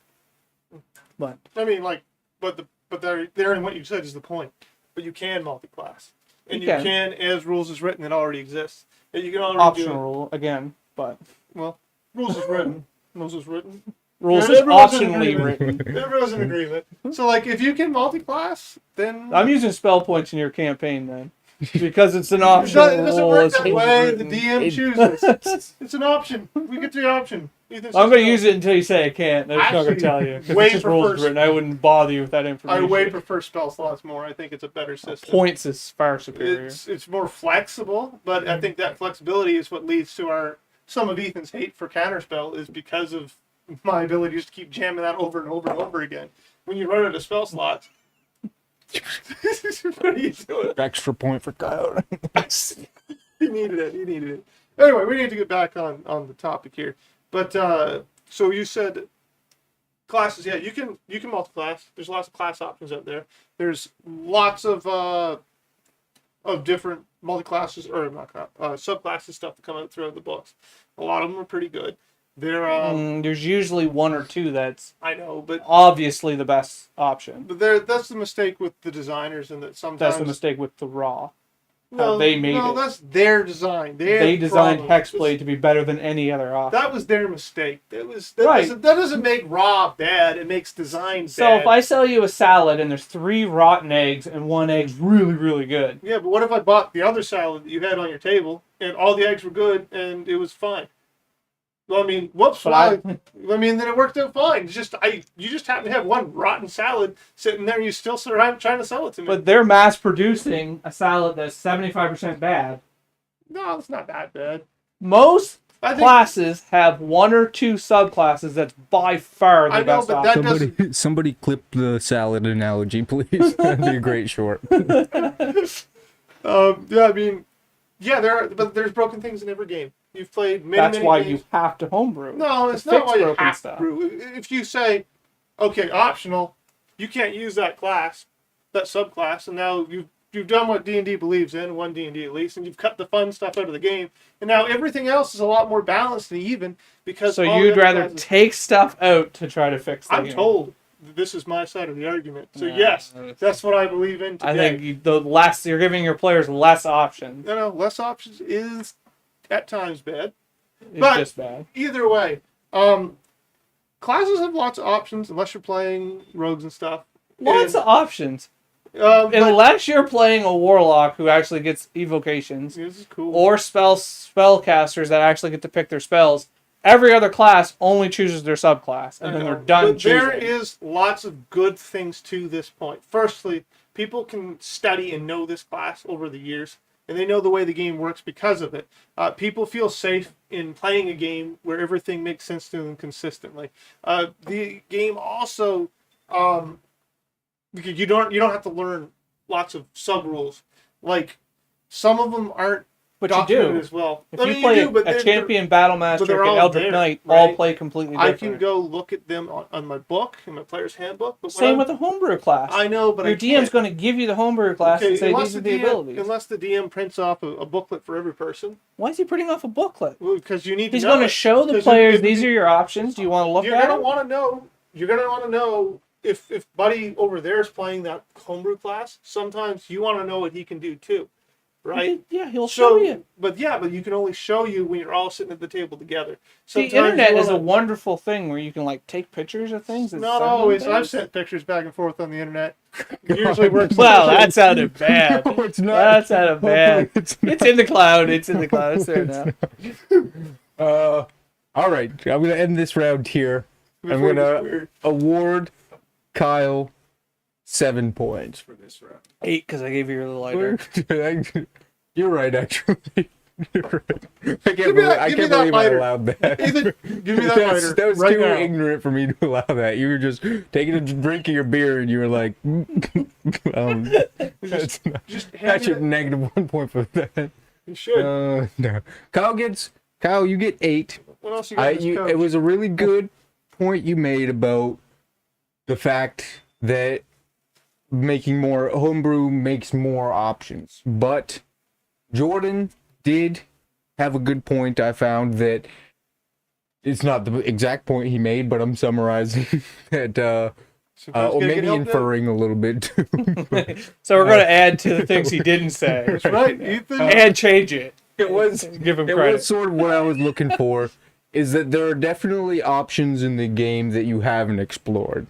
But
I mean, like, but there in what you said is the point. But you can multi-class, and you can, as rules is written, it already exists. And you can already
optional
do it.
rule again, but
Well, rules is written. Rules is written.
rules
Yeah,
is
everyone's in
optionally
agreement.
written.
Everyone's in agreement. So, like, if you can multi-class, then
I'm using spell points in your campaign then, because it's an
it
optional
doesn't
rule.
work
It's
that way. The
written.
DM chooses. It's an option. We get the option. Ethan
I'm
says
going to
no.
use it until you say I can't. I'm just not going
Actually,
to tell you. Because
way
it's just rules
prefers-
written. I wouldn't bother you with that
I
information.
way prefer spell slots more. I think it's a better system.
Points is far superior.
It's more flexible, but I think that flexibility is what leads to some of Ethan's hate for counterspell is because of my ability to just keep jamming that over and over and over again. When you run out of spell slots, what are you doing?
Extra point for Kyle.
He needed it. Anyway, we need to get back on the topic here. But so you said classes, yeah, you can multi-class. There's lots of class options out there. There's lots of different multi-classes or not subclasses stuff that come out throughout the books. A lot of them are pretty good.
There's usually one or two that's
I know, but
obviously the best option.
that's the mistake with the designers, and that sometimes
That's the mistake with the Raw.
No,
they made
no,
it.
that's their design.
They designed
problem.
Hexblade to be better than any other option.
That was their mistake. That
Right.
doesn't make raw bad. It makes design bad.
So if I sell you a salad and there's 3 rotten eggs and 1 egg's really, really good,
Yeah, but what if I bought the other salad that you had on your table and all the eggs were good and it was fine? Well, I mean, whoops.
But
then it worked out fine. It's just you just happen to have one rotten salad sitting there and you still trying to sell it to me.
but they're mass producing a salad that's 75% bad.
No, it's not that bad.
Most
I think
classes have 1 or 2 subclasses that's by far the
I know,
best
but
option.
that
Somebody clip the salad analogy, please. That'd be a great short.
yeah, I mean, yeah, there's broken things in every game. You've played many
That's
many
why
games.
you have to homebrew.
No,
to
it's not
fix
why you
broken
have
stuff.
to brew. If you say, okay, optional, you can't use that class, that subclass, and now you've done what D&D believes in, one D&D at least, and you've cut the fun stuff out of the game, and now everything else is a lot more balanced and even because
So
all the
you'd
other
rather
classes-
take stuff out to try to fix the
I'm
game.
told this is my side of the argument. So
Yeah,
yes, that's what I believe in today.
I think you're giving your players less options.
Less options is at times bad.
It's
But-
just bad.
Either way, classes have lots of options unless you're playing rogues and stuff.
Lots of options.
But
Unless you're playing a warlock who actually gets evocations,
this is cool.
or spellcasters that actually get to pick their spells. Every other class only chooses their subclass, and then they're done
But there
choosing.
is lots of good things to this point. Firstly, people can study and know this class over the years, and they know the way the game works because of it. People feel safe in playing a game where everything makes sense to them consistently. The game also, because you don't have to learn lots of sub rules. Like some of them aren't
But you
documented
do.
as well.
If
I
you
mean,
play
do, but
a
they're-
champion battle master
they're
and
all
Eldritch
there,
Knight, all
right?
play completely
I
different.
can go look at them on my book, in my player's handbook. But when
Same
I'm-
with the homebrew class.
I know, but
Your
I
DM's
can't.
going to give you the homebrew class and say
unless
these are the abilities.
Unless the DM prints off a booklet for every person,
Why is he printing off a booklet?
because you need
He's
to know
going to
it.
show the
'Cause
players
if-
these are your options. Do you want to look
You're
at
gonna
them?
want to know. You're gonna want to know if Buddy over there is playing that homebrew class. Sometimes you want to know what he can do too, right?
Yeah, he'll show you.
But you can only show you when you're all sitting at the table together.
The
Sometimes
internet
you
is a
wanna-
wonderful thing where you can like take pictures of things. And
Not
send them
always. I've
things.
sent pictures back and forth on the internet. It usually works.
Well, that sounded bad.
No, it's not.
That sounded bad.
It's
It's in the cloud. It's in the cloud. It's there now.
All right, I'm gonna end this round here. I'm gonna award Kyle 7 points for this round.
8 because I gave you your little lighter.
You're right, actually. You're right. I can't
me
believe,
that-
I
give me
can't
that
believe I
lighter.
allowed that.
Ethan, give me that lighter.
That was
right
too
now.
ignorant for me to allow that. You were just taking a drink of your beer and you were like, that's not,
Just hand
that's
me
your
that-
negative 1 point for that.
You should.
No. Kyle, you get 8.
What else you got? in this coach?
It was a really good point you made about the fact that making more homebrew makes more options. But Jordan did have a good point. I found that it's not the exact point he made, but I'm summarizing that,
Sometimes
or
you gotta
maybe
get help
inferring a little bit too.
So we're going to add to the things he didn't say.
That's right, Ethan.
And change it.
It was
Give him
It
credit.
was sort of what I was looking for. Is that there are definitely options in the game that you haven't explored.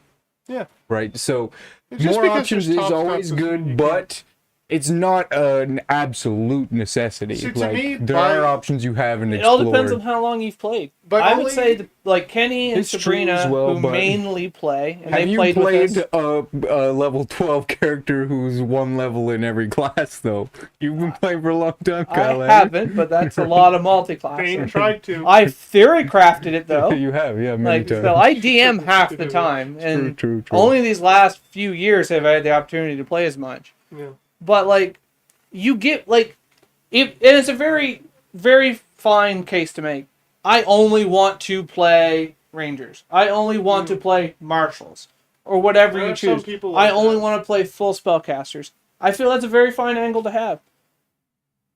Yeah.
Right. So
It's just
more
because
options
there's
is
top
always
stuff doesn't mean
good,
you
but it's not an absolute necessity.
See, to
like
me,
there
by-
are options you haven't
It all
explored.
depends on how long you've played.
But
I
only-
would say, like Kenny and
It's true
Sabrina,
as well,
who
but-
mainly play, and
Have
they
you
played
played
with us.
a level 12 character who's one level in every class, though? You've been playing for a long time, Kyle.
I haven't, but that's a lot of multi-class.
Payne tried to.
I theory crafted it though.
You have, yeah, many
Like,
times.
so I DM half the time, and
true.
only these last few years have I had the opportunity to play as much.
Yeah.
But like, you get like, and it's a very, very fine case to make. I only want to play Rangers. I only want to play Marshals, or whatever
There
you
are some
choose.
people
I
like
only
that.
want to play full spellcasters. I feel that's a very fine angle to have.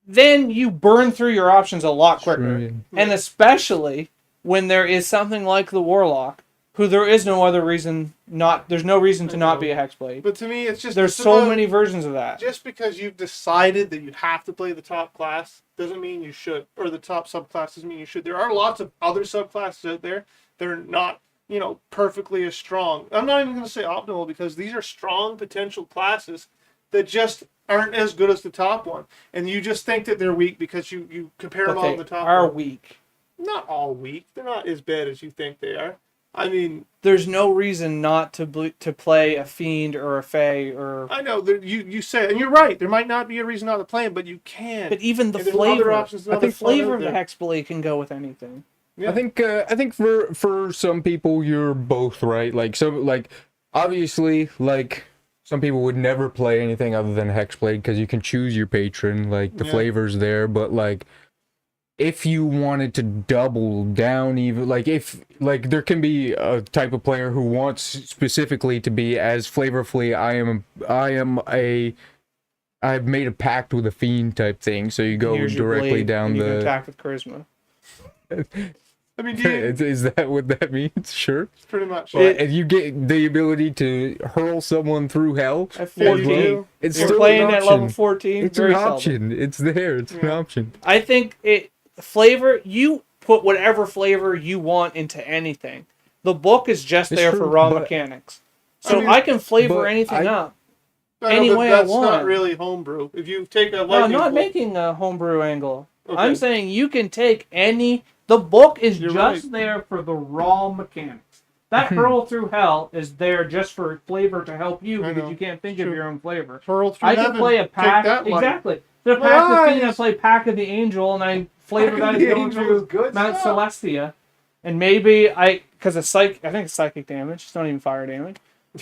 Then you burn through your options a lot quicker.
True, yeah.
And especially when there is something like the Warlock, who there is no other reason not. There's no reason to not be a Hexblade.
But to me, it's just
There's
it's
so
about-
many versions of that.
Just because you've decided that you have to play the top class doesn't mean you should, or the top subclass doesn't mean you should. There are lots of other subclasses out there that are not, perfectly as strong. I'm not even going to say optimal because these are strong potential classes that just aren't as good as the top one, and you just think that they're weak because you compare them
But
all
they
to the top
are
one.
weak.
Not all weak. They're not as bad as you think they are. I mean,
There's no reason not to play a Fiend or a Fae or.
I know that you say, and you're right. There might not be a reason not to play them, but you can.
But even the
And there's other
flavor,
options,
the
other fun
flavor
out
of the
there.
Hexblade can go with anything.
Yeah.
I think for some people you're both right. Obviously some people would never play anything other than Hexblade because you can choose your patron. Like the
Yeah.
flavors there, but if you wanted to double down, even like if like there can be a type of player who wants specifically to be as flavorfully I've made a pact with a fiend type thing, so you go
Here's your
directly
blade,
down
and you can
the
attack with charisma.
I mean, do you,
is that what that means? Sure.
pretty much.
But if you get the ability to hurl someone through hell,
At
Yeah, you
14,
do.
it's
you're
still
playing
an
at
option.
level 14.
It's
very
an
seldom.
option. It's there. It's an
Yeah.
option.
I think flavor, you put whatever flavor you want into anything. The book is just
It's
there for
true,
raw
but-
mechanics. So
I mean,
I can flavor
but
anything up.
I know,
any
but
way I
that's
want.
not really homebrew. If you take a
No, I'm
lightning
not
bolt,
making a homebrew angle.
Okay.
I'm saying you can take any. The book is
You're
just
right.
there for the raw mechanics. That hurl through hell is there just for flavor to help you
I
because
know.
you can't think
True.
of your own flavor.
hurl through
I can
heaven,
play a
take
pack.
that light.
Exactly. The pack the thing, I
Nice.
play Pack of the Angel, and I flavor that as going through Mount Celestia. And maybe because it's I think it's psychic damage. It's not even fire damage.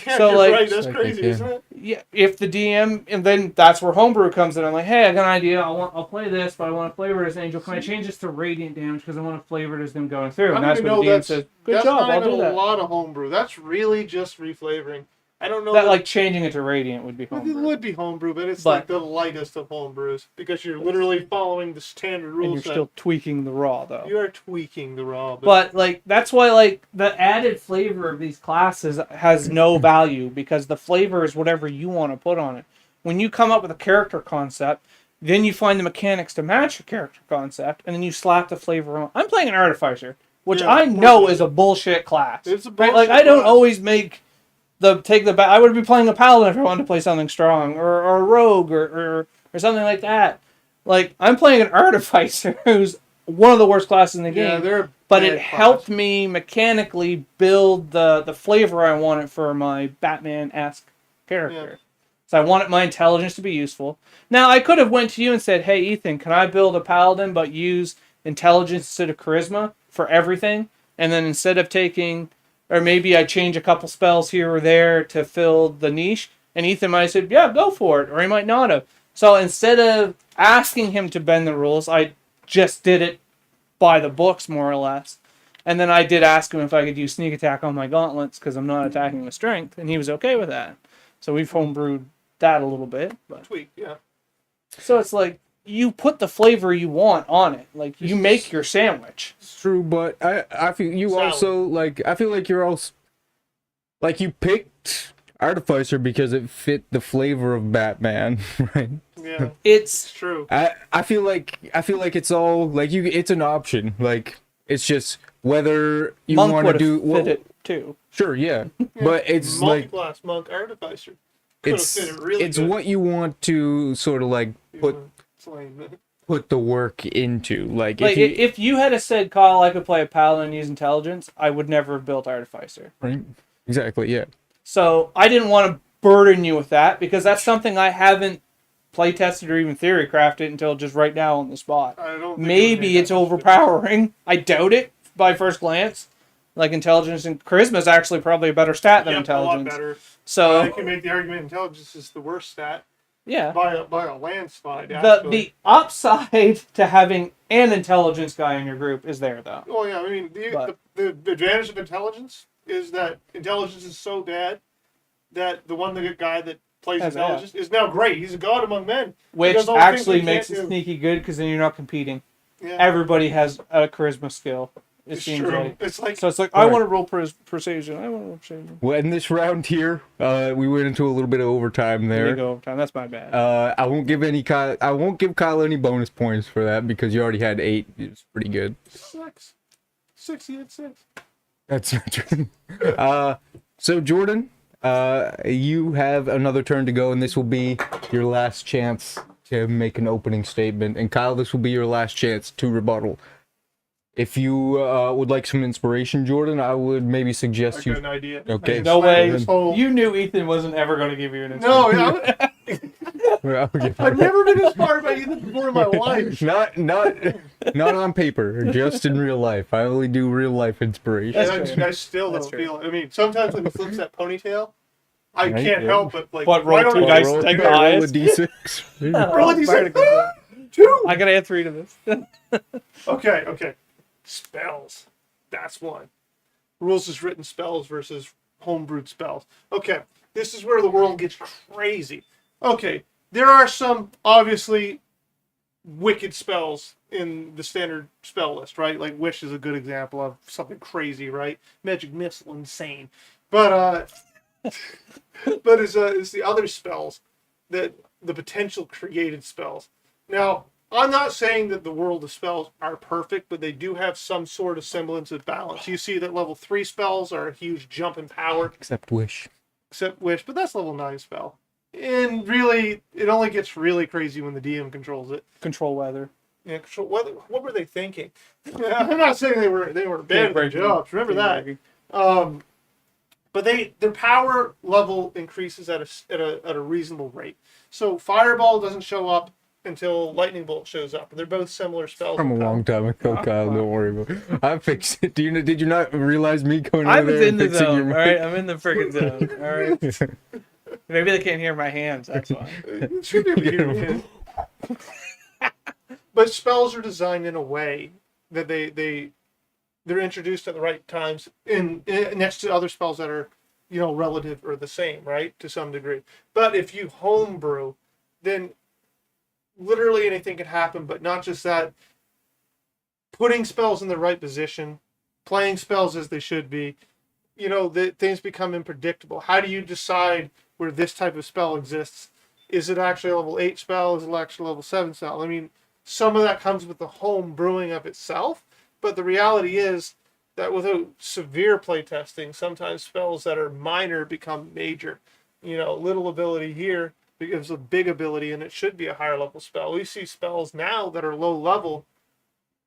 Yeah,
So,
you're
like-
right. That's
Psychic,
crazy,
yeah.
isn't it?
Yeah, if the DM, and then that's where homebrew comes in. I'm like, hey, I got an idea. I'll play this, but I want to flavor it as Angel. Can I change this to radiant damage because I want to flavor it as them going through?
I
And
don't
that's
even
where
know
the DM
that's
says, good
that's
job,
not
I'll
even
do that.
a lot of homebrew. That's really just reflavoring. I don't know
That like changing it to radiant would be
it
homebrew.
would be homebrew, but it's
But-
like the lightest of homebrews because you're literally following the standard
And
rules.
you're
set.
still tweaking the raw though.
You are tweaking the raw,
But like that's why like the added flavor of these classes has no value because the flavor is whatever you want to put on it. When you come up with a character concept, then you find the mechanics to match your character concept, and then you slap the flavor on. I'm playing an artificer, which
Yeah,
I
of course
know
it
is a bullshit class.
It's a
Right? Like
bullshit
I don't
class.
always make I would be playing a paladin if I wanted to play something strong, or a rogue, or something like that. Like I'm playing an artificer who's one of the worst classes in the
yeah,
game.
they're a
But
bad
it
class.
helped me mechanically build the flavor I wanted for my Batman-esque character.
Yeah.
So I wanted my intelligence to be useful. Now, I could have went to you and said, hey, Ethan, can I build a paladin but use intelligence instead of charisma for everything? And then instead of taking... Or maybe I change a couple spells here or there to fill the niche. And Ethan might have said, yeah, go for it. Or he might not have. So instead of asking him to bend the rules, I just did it by the books, more or less. And then I did ask him if I could use sneak attack on my gauntlets because I'm not attacking with strength. And he was okay with that. So we've homebrewed that a little bit. But
tweak. Yeah,
so it's like you put the flavor you want on it. Like you make your sandwich.
It's true, but I feel you
Salad.
also like I feel like you're also like you picked Artificer because it fit the flavor of Batman, right?
yeah,
It's
it's true.
I feel like it's all like it's an option. Like it's just whether you
Monk
want
would
to
have
do
fit it too.
Sure, yeah. But it's like
Multi-class monk artificer. Could have
it's
fit it really good.
what you want to sort of like put
It's lame.
put the work into. Like
Like
if you
if you had said, Kyle, I could play a paladin and use intelligence, I would never have built Artificer.
right? Exactly, yeah.
So I didn't want to burden you with that because that's something I haven't play tested or even theory crafted until just right now on the spot.
I don't. Think
Maybe it's overpowering. I doubt it by first glance. Like intelligence and charisma is actually probably a better stat than
Yep, a lot
intelligence.
better.
So
I can make the argument intelligence is the worst stat
yeah,
by a landslide.
the upside to having an intelligence guy in your group is there though.
Well, yeah, I mean,
But-
the advantage of intelligence is that intelligence is so bad that the guy that plays
Has
intelligence is now great. He's a god among men.
Which
does all the things
actually
we
makes
can't
it
do.
sneaky good because then you're not competing.
Yeah,
Everybody has a charisma skill. It
it's
seems
true.
like.
It's like
So it's like, I
Right.
want to roll precision. I want to roll precision.
Well, in this round here, we went into a little bit of overtime
There you
there.
go overtime. That's my bad.
I won't give Kyle any bonus points for that because you already had 8. It's pretty good.
6. 6, he had 6.
That's not true. So Jordan, you have another turn to go, and this will be your last chance to make an opening statement. And Kyle, this will be your last chance to rebuttal. If you would like some inspiration, Jordan, I would maybe
I
suggest
got
you.
an idea.
Okay.
I
No
slammed
way.
this whole-
You knew Ethan wasn't ever going to give you an
No,
inspiration.
yeah,
Well, okay.
I've never been inspired by Ethan before in my life.
not on paper, just in real life. I only do real life inspiration.
And
That's true.
I still
That's
don't
true.
feel it. I mean, sometimes when he flips that ponytail, I
Right,
can't
yeah.
help but like.
What, roll
why don't
two
I
dice,
just
take
roll
the
a
highest?
d6.
roll a d6? 2.
I gotta add 3 to this.
Okay. Spells. That's one. Rules is written spells versus homebrewed spells. Okay, this is where the world gets crazy. Okay, there are some obviously wicked spells in the standard spell list, right? Like Wish is a good example of something crazy, right? Magic Missile, insane. But but it's the other spells that the potential created spells. Now, I'm not saying that the world of spells are perfect, but they do have some sort of semblance of balance. You see that level 3 spells are a huge jump in power.
Except Wish.
Except Wish, but that's level 9 spell. And really, it only gets really crazy when the DM controls it.
Control weather.
Yeah, control. What were they thinking? I'm not saying they were bad at their jobs. Remember that. But their power level increases at a reasonable rate. So Fireball doesn't show up until Lightning Bolt shows up. They're both similar spells.
From a long time ago, Kyle. Don't worry about it. I fixed it. Did you not realize me going
I
over
was
there
in
and
the
fixing
zone,
your mic?
alright? I'm in the freaking zone, alright? Maybe they can't hear my hands, that's why.
But spells are designed in a way that they're introduced at the right times in next to other spells that are, relative or the same, right, to some degree. But if you homebrew, then literally anything can happen. But not just that. Putting spells in the right position, playing spells as they should be, things become unpredictable. How do you decide where this type of spell exists? Is it actually a level 8 spell? Is it actually a level 7 spell? I mean, some of that comes with the home brewing of itself, but the reality is that without severe playtesting, sometimes spells that are minor become major. Little ability here gives a big ability, and it should be a higher level spell. We see spells now that are low level,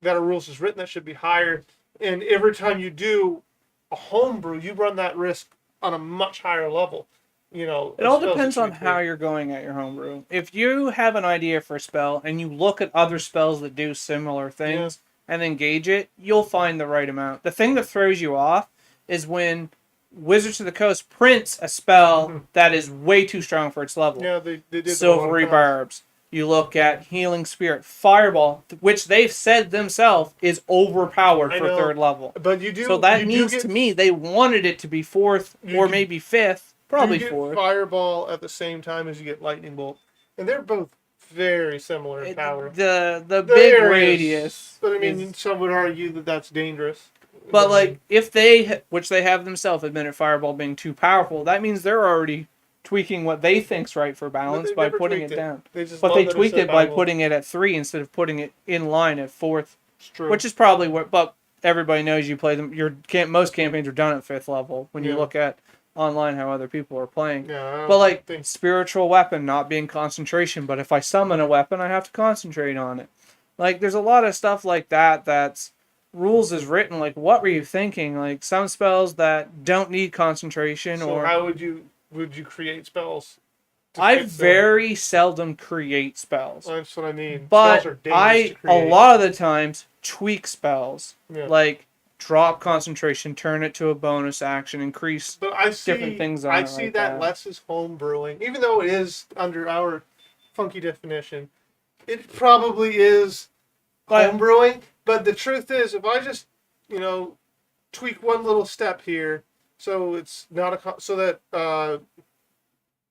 that are rules is written that should be higher, and every time you do a homebrew, you run that risk on a much higher level.
It all depends on how you're going at your homebrew. If you have an idea for a spell and you look at other spells that do similar things and then gauge it, you'll find the right amount. The thing that throws you off is when Wizards of the Coast prints a spell that is way too strong for its level.
Yeah, they did.
Silvery Barbs. You look at Healing Spirit. Fireball, which they've said themselves is overpowered for 3rd level.
But you do.
So that means to me they wanted it to be 4th or maybe 5th. Probably
you get
4th.
Fireball at the same time as you get Lightning Bolt, and they're both very similar in power.
The big radius.
But I mean, some would argue that that's dangerous.
But like, if they, which they have themselves admitted, Fireball being too powerful, that means they're already tweaking what they think's right for balance by putting it down. But they tweaked it by putting it at 3 instead of putting it in line at 4th, which is probably what. But everybody knows you play them. Most campaigns are done at 5th level when you look at online how other people are playing. But like spiritual weapon not being concentration, but if I summon a weapon, I have to concentrate on it. Like there's a lot of stuff like that that's rules is written. Like what were you thinking? Like some spells that don't need concentration.
So how would you create spells?
I very seldom create spells.
That's what I mean.
But
spells are dangerous to create.
a lot of the times tweak spells.
Yeah.
Like drop concentration, turn it to a bonus action, increase different things on it.
I see that less as home brewing, even though it is under our funky definition. It probably is home brewing, but the truth is, if I just, tweak one little step here, so it's not so that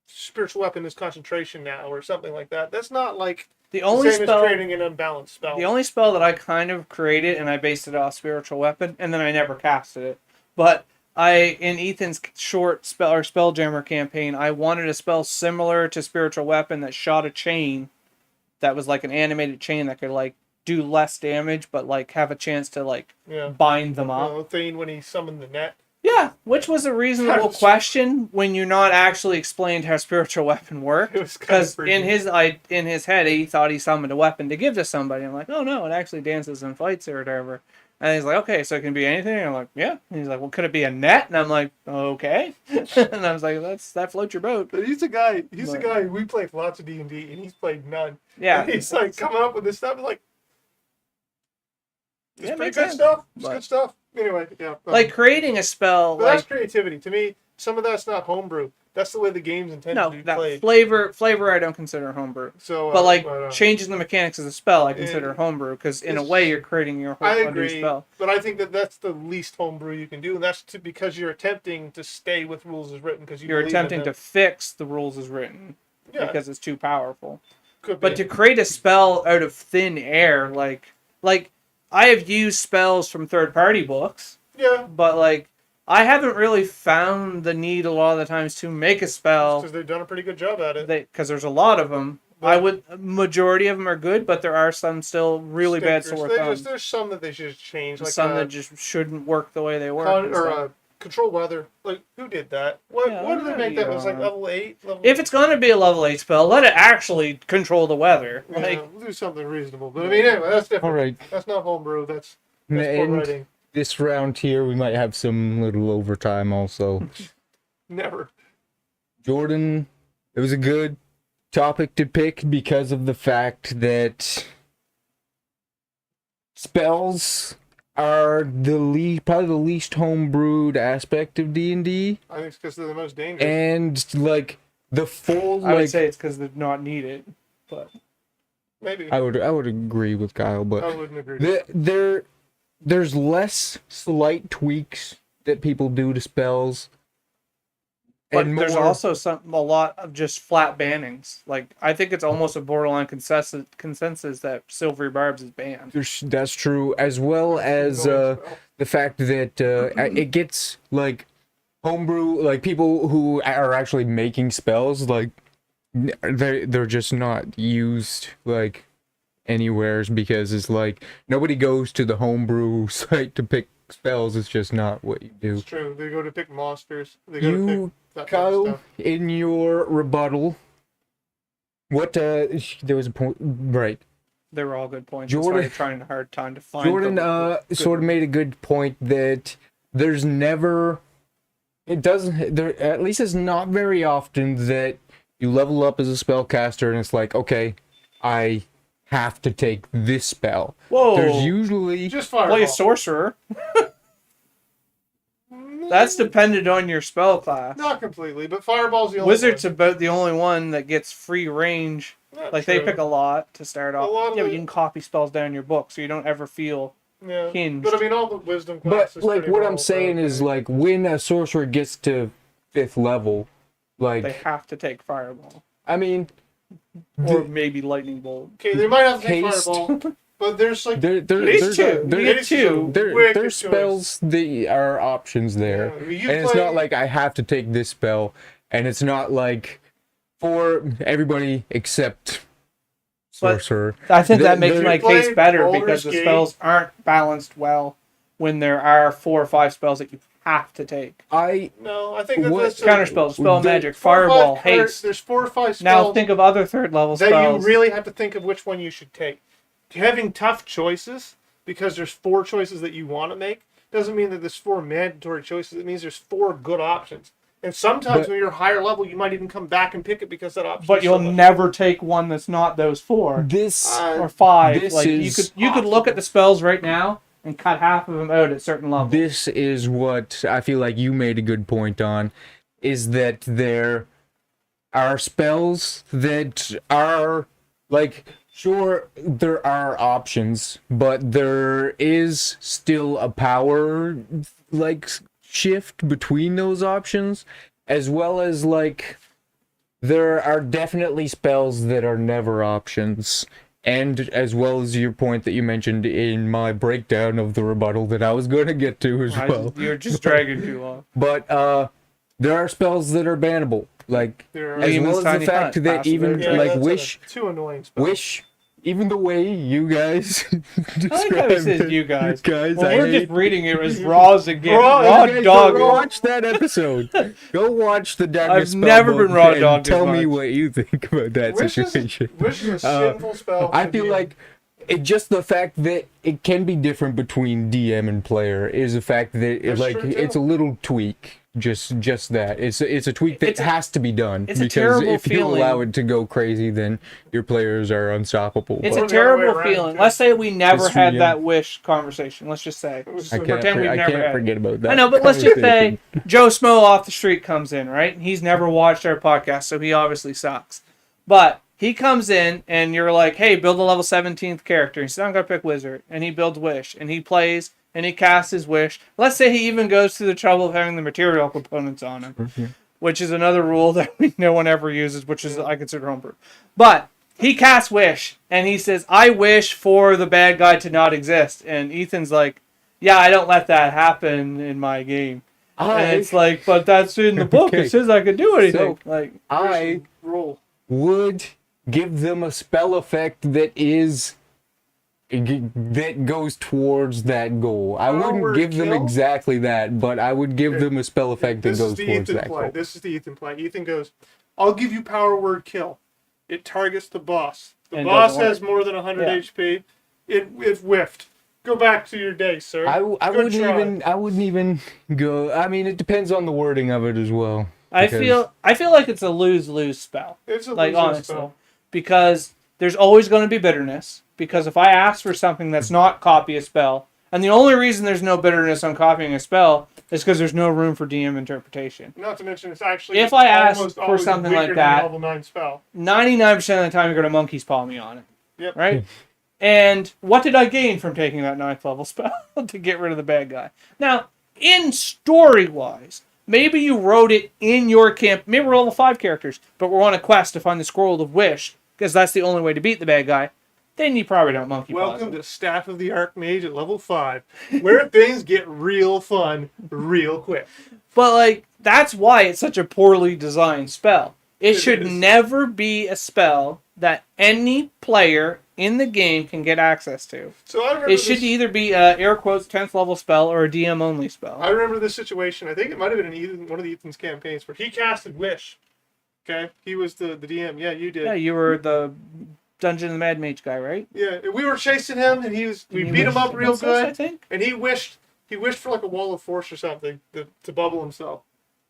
spiritual weapon is concentration now, or something like that. That's not like
the only
same
spell,
as creating an unbalanced spell.
The only spell that I kind of created, and I based it off spiritual weapon, and then I never casted it. But in Ethan's short spell or Spelljammer campaign, I wanted a spell similar to spiritual weapon that shot a chain, that was like an animated chain that could like do less damage, but like have a chance to like bind them up.
Thane when he summoned the net.
Yeah, which was a reasonable question when you're not actually explained how spiritual weapon worked. Because in his head, he thought he summoned a weapon to give to somebody. I'm like, oh no, it actually dances and fights or whatever. And he's like, okay, so it can be anything? And I'm like, yeah. And he's like, well, could it be a net? And I'm like, okay. And I was like, that floats your boat.
But he's a guy. We played lots of D&D, and he's played none.
Yeah.
And he's like coming up with this stuff. Like, it's pretty good
sense.
stuff. It's good stuff. Anyway, yeah.
Like creating a spell.
But that's creativity. To me, some of that's not homebrew. That's the way the game's intended
No,
to be
that
played.
flavor I don't consider homebrew.
So,
But like changing the mechanics of the spell, I consider homebrew because in a
it's-
way you're creating your whole
I
a new
agree,
spell.
but I think that that's the least homebrew you can do, and that's because you're attempting to stay with rules as written because
You're attempting to fix the rules as written because it's too powerful.
Could
But
be.
to create a spell out of thin air, like I have used spells from third-party books,
Yeah,
but like I haven't really found the need a lot of the times to make a spell
because they've done a pretty good job at it.
because there's a lot of them. Majority of them are good, but there are some still really bad
Stinkers.
sore
They
thumbs.
there's some that they should change, like
Some that just shouldn't work the way they work. and stuff.
control weather. Like who did that? What
Yeah,
what did they make that? It was like
yeah.
level 8.
If it's going to be a level 8 spell, let it actually control the weather. Like,
we'll do something reasonable. But I mean, anyway, that's different.
All right.
That's not homebrew. That's poor
And
writing.
this round here, we might have some little overtime also.
Never.
Jordan, it was a good topic to pick because of the fact that spells are probably the least homebrewed aspect of D&D,
I think it's because they're the most dangerous.
and like the full
I would
like
say it's because they're not needed. But
Maybe.
I would agree with Kyle, but
I wouldn't agree.
there's less slight tweaks that people do to spells.
But
And
there's
more-
also a lot of just flat bannings. Like I think it's almost a borderline consensus that Silvery Barbs is banned.
That's true, as well as the fact that it gets like homebrew, like people who are actually making spells, like they're just not used like anywheres because it's like nobody goes to the homebrew site to pick spells. It's just not what you do.
It's true. They go to pick monsters. They go to
You,
pick that kind of
Kyle,
stuff.
in your rebuttal, what there was a point, right?
They were all good points.
Jordan-
Jordan trying a hard time to find.
Jordan
the good
sort of made a good point that there's never, it doesn't, there at least it's not very often that you level up as a spellcaster and it's like, okay, I have to take this spell.
Whoa!
There's usually
Just
Play
fireball.
a sorcerer. That's dependent on your spell class.
Not completely, but fireball's the only
Wizard's
one.
about the only one that gets free range.
Not
Like they
true.
pick a lot to start off.
lot of
Yeah, but
the-
you can copy spells down your book, so you don't ever feel.
Yeah.
hinged.
But I mean, all the wisdom
but
classes.
like
pretty
what
well
I'm saying is
okay.
like when a sorcerer gets to 5th level, like
They have to take fireball
I mean
or maybe lightning bolt.
Okay, they might have to take
Haste.
fireball, but there's like
There's
there's
two.
there-
You get two.
there's spells that are options there.
Yeah, you
And it's
play-
not like I have to take this spell, and it's not like for everybody except
But
sorcerer.
I think that
They-
makes
they
my
play
case better
roller
because the
skate.
spells aren't balanced well when there are 4 or 5 spells that you have to take.
No, I think that
What-
that's
Counter spells, spell
the-
magic,
4 or 5
fireball,
cards-
haste.
There's 4 or 5 spells
Now think of other third level
that
spells.
you really have to think of which one you should take. Having tough choices because there's 4 choices that you want to make doesn't mean that there's 4 mandatory choices. It means there's 4 good options. And sometimes
But-
when you're higher level, you might even come back and pick it because that option.
But
is
you'll
so much-
never take one that's not those 4
This
or 5.
this
Like
is
you could look at the spells right now and cut half of them out at certain levels.
this is what I feel like you made a good point on, is that there are spells that are like, sure, there are options, but there is still a power like shift between those options, as well as like there are definitely spells that are never options. And as well as your point that you mentioned in my breakdown of the rebuttal that I was going to get to as well.
You're just dragging too long.
But there are spells that are bannable, like
There are-
as
Eamon's
well as the
Tiny
fact
Hunt,
that
passive
even
agent.
Yeah,
like
that's
wish,
a too annoying spell.
wish, even the way you guys
I like how he
described
says
it,
you guys.
well,
Well, we're just reading it as raw as it gets.
Raw,
Raw
you guys
dog.
Go watch that episode. Go watch the Darkest
I've never
Spellbook
been raw
and
dogged as
tell me
much.
what you think about that
Wish is,
situation.
wish is a
Uh,
sinful spell.
I
to
feel
be-
like it just the fact that it can be different between DM and player is the fact that it,
That's
like
true, too.
it's a little tweak just that. It's a tweak that
It's a-
has to be done.
it's a
because
terrible
if you
feeling.
allow it to go crazy, then your players are unstoppable.
It's
Or
a
the other way
terrible
around,
feeling.
too.
Let's say we never
It's true,
had
yeah.
that wish conversation. Let's just say.
I
pretend we've never had it.
forget about that.
I know, but let's just say
conversation.
Joe Smo off the street comes in, right? And he's never watched our podcast, so he obviously sucks. But he comes in, and you're like, hey, build a level 17th character. He says, I'm going to pick Wizard. And he builds Wish. And he plays, and he casts his Wish. Let's say he even goes through the trouble of having the material components on him,
Yeah.
which is another rule that no one ever uses, which is, I consider homebrew. But he casts Wish, and he says, I wish for the bad guy to not exist. And Ethan's like, yeah, I don't let that happen in my game. And it's like, but that's in the book.
Okay.
It says I can do anything.
So,
like,
I
roll.
would give them a spell effect that goes towards that goal. I wouldn't
Power
give them
kill?
exactly that, but I would give them a spell effect that
This is
goes
the
towards
Ethan
that
play.
goal.
This is the Ethan play. Ethan goes, I'll give you power word kill. It targets the boss. The
And
boss
doesn't
has more than 100
Yeah.
HP. It whiffed. Go back to your day, sir.
I
Good try.
wouldn't even go. I mean, it depends on the wording of it as well.
I
because-
feel like it's a lose spell.
It's a
Like
losing
honestly,
spell.
because there's always going to be bitterness. Because if I ask for something that's not copy a spell, and the only reason there's no bitterness on copying a spell is because there's no room for DM interpretation.
Not to mention, it's actually
If I ask
almost
for
always
something
weaker
like
than
that-
a level 9 spell.
99% of the time, you're going to monkey's paw me on it.
Yep.
Right? And what did I gain from taking that 9th level spell to get rid of the bad guy? Now, in story-wise, maybe you wrote it in your camp. Maybe we're level 5 characters, but we're on a quest to find the Scroll of Wish, because that's the only way to beat the bad guy. Then you probably don't monkey paw
Welcome
it.
to Staff of the Archmage at level 5, where things get real fun real quick.
But, like, that's why it's such a poorly designed spell. It should
is.
never be a spell that any player in the game can get access to.
So I remember
It should
this,
either be a air quotes 10th level spell or a DM only spell.
I remember this situation. I think it might have been in one of the Ethan's campaigns where he casted Wish. Okay, he was the DM. Yeah, you did.
Yeah, you were the Dungeon of the Mad Mage guy, right?
Yeah, we were chasing him, and we
You
beat him
wished
up real
against us, I
good,
think.
and he wished for like a wall of force or something to bubble himself,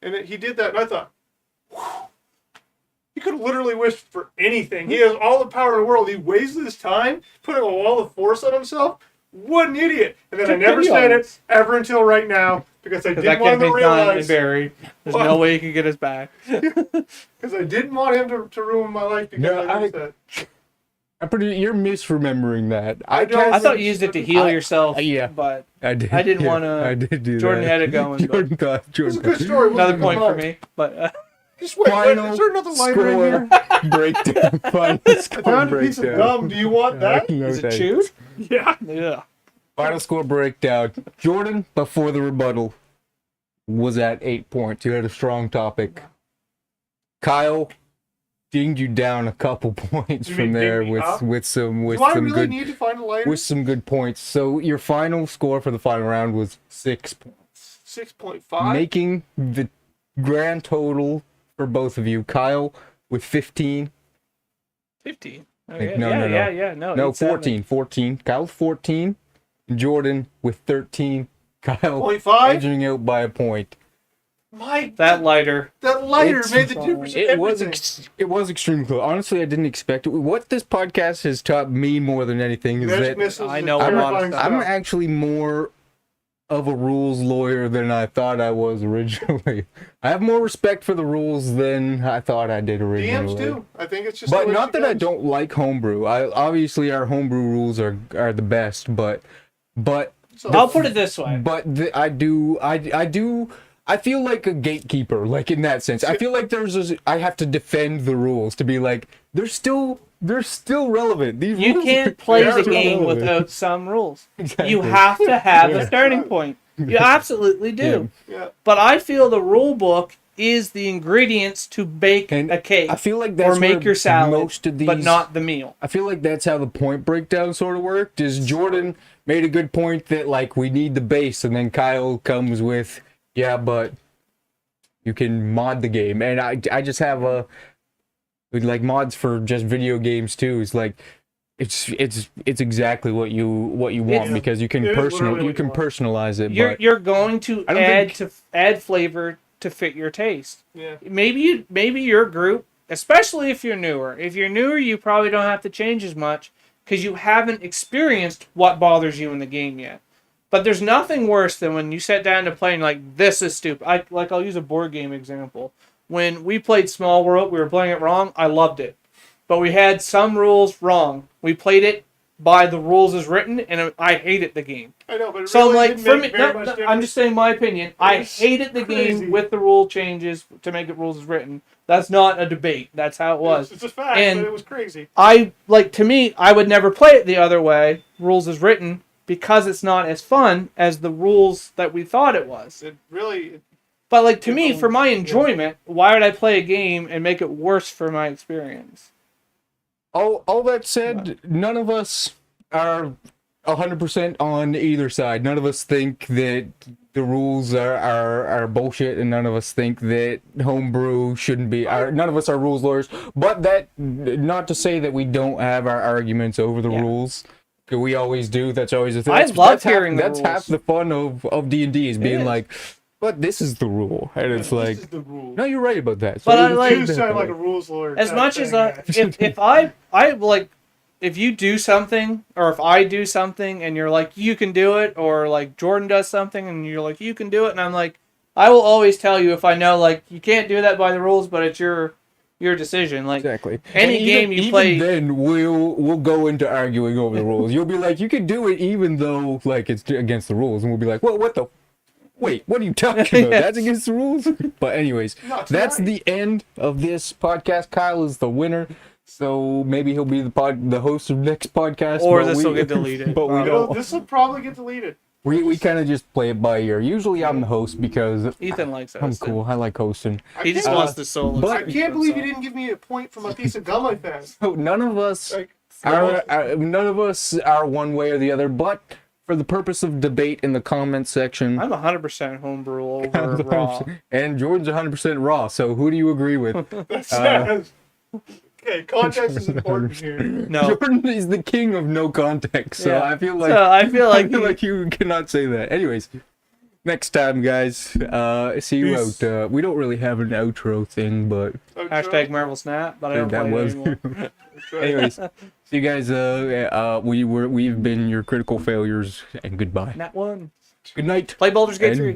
and he did that, and I thought, whew, he could have literally wished for anything. He has all the power in the world. He wasted his time putting a wall of force on himself. What an idiot! And then I
Took
never
pity
said
on
it ever until right now because I
Because
didn't
that
want him to
campaign's done and
realize.
buried. There's
What?
no way he can get us back.
Because I didn't want him to ruin my life because
No,
I missed that.
You're misremembering that.
I don't-
I thought you used it to heal yourself.
yeah.
But
I did.
I didn't
yeah,
wanna-
I did do
Jordan
that.
had it going, but-
Jordan thought.
It was
Jordan
a good
thought.
story.
another
wasn't it?
point
Come
for
on.
me. But
Just wait.
Final
Is there another lighter in here?
score breakdown. Final
I
score
found a piece of
breakdown.
gum. Do you want that?
No,
is it
thanks.
chewed?
Yeah.
Yeah.
Final score breakdown. Jordan, before the rebuttal, was at 8 points. You had a strong topic. Kyle dinged you down a couple points
You
from
mean
there
ding me up?
with some
Do I
some
really
good
need to find a lighter?
with some good points. So your final score for the final round was 6 points,
6.5.
making the grand total for both of you. Kyle with 15.
15. Oh,
Think-
yeah,
no,
yeah,
no, no.
yeah, yeah. No,
No,
8-7.
14. Kyle with 14. Jordan with 13. Kyle
0.5.
edging out by a point.
My
That lighter.
that lighter
It's-
made the difference. in
It was
everything.
it was extremely close. Honestly, I didn't expect it. What this podcast has taught me more than anything is
Magic
that
missiles
I
is
know a lot of
terrifying
stuff.
I'm
stuff.
actually more of a rules lawyer than I thought I was originally. I have more respect for the rules than I thought I did originally.
DMs do. I think it's just.
But
the way
not
she
that I
goes.
don't like homebrew. Obviously our homebrew rules are the best, but
So,
I'll put it this way.
I feel like a gatekeeper, like in that sense. I feel like I have to defend the rules to be like they're still relevant. These
You
rules
can't
are-
play
they are
the
still
game
relevant.
without some rules.
Exactly.
You have to have
Yeah.
a starting point. You absolutely do.
yeah.
But I feel the rule book is the ingredients to bake
And
a cake
I feel like that's
or make
where
your salad,
most of these,
but not the meal.
I feel like that's how the point breakdown sort of worked. Is Jordan made a good point that like we need the base, and then Kyle comes with, yeah, but you can mod the game, and I just have like mods for just video games too. It's like it's exactly what you want
It's-
because you can
it is literally what
you
you
can
want.
personalize it.
You're
But
going to
I don't
add flavor to fit your taste.
Yeah.
Maybe your group, especially if you're newer. If you're newer, you probably don't have to change as much because you haven't experienced what bothers you in the game yet. But there's nothing worse than when you sit down to play and like, this is stupid. I'll use a board game example. When we played Small World, we were playing it wrong. I loved it. But we had some rules wrong. We played it by the rules as written, and I hated the game.
I know, but it
So
really
like
didn't
for
make
me,
very
no,
much
no,
difference.
I'm just saying my opinion. I
It's
hated the
crazy.
game with the rule changes to make it rules as written. That's not a debate. That's how it was.
It's a fact,
And
but it was crazy.
To me, I would never play it the other way, rules as written, because it's not as fun as the rules that we thought it was.
It really,
But like to
Yeah,
me,
but-
for my enjoyment, why would I play a game and make it worse for my experience?
All that said, none of us are 100% on either side. None of us think that the rules are bullshit, and none of us think that homebrew shouldn't be. None of us are rules lawyers. But that, not to say that we don't have our arguments over the
Yeah.
rules. 'Cause we always do. That's always a thing.
I
That's-
love
that's half-
hearing the
That's half
rules.
the fun of D&D is being
is.
like, but this is the rule, and it's like,
this is the rule.
no, you're right about that.
But I
let's
like-
do
You
that
sound
way.
like a rules lawyer.
As
type
much as
thing,
if I like, if you do something, or if I do something, and you're like, you can do it, or like Jordan does something, and you're like, you can do it, and I'm like, I will always tell you if I know like you can't do that by the rules, but it's your decision. Like
Exactly.
any
And
game you
even
play-
then we'll go into arguing over the rules. You'll be like, you can do it even though like it's against the rules, and we'll be like, well, what the? Wait, what are you talking about? That's against the rules. But anyways,
Not
that's
tonight.
the end of this podcast. Kyle is the winner, so maybe he'll be the host of next podcast.
Or
but
this will
we-
get deleted.
But we
It'll-
don't.
This will probably get deleted.
We kind of just play it by ear. Usually I'm the host because
Ethan likes
I'm
hosting.
cool. I like hosting.
He just
can't-
wants the solo.
but-
I
speak
can't
for
believe you
himself.
didn't give me a point from a piece of gum like that.
So none of us
Like,
none of us are one way or the other, but for the purpose of debate in the comment section,
I'm 100% homebrew over raw.
and Jordan's 100% raw. So who do you agree with?
okay, context is important here.
No,
Jordan is the king of no context. So
Yeah.
I feel like
so I feel like,
you cannot say that. Anyways, next time, guys. See you
Peace.
out. We don't really have an outro thing, but
hashtag Marvel Snap, but I don't
that
play
was.
it anymore.
Anyways, see you guys. We've been your critical failures, and goodbye.
Nat 1.
Good night.
Play Baldur's Gate
And
3.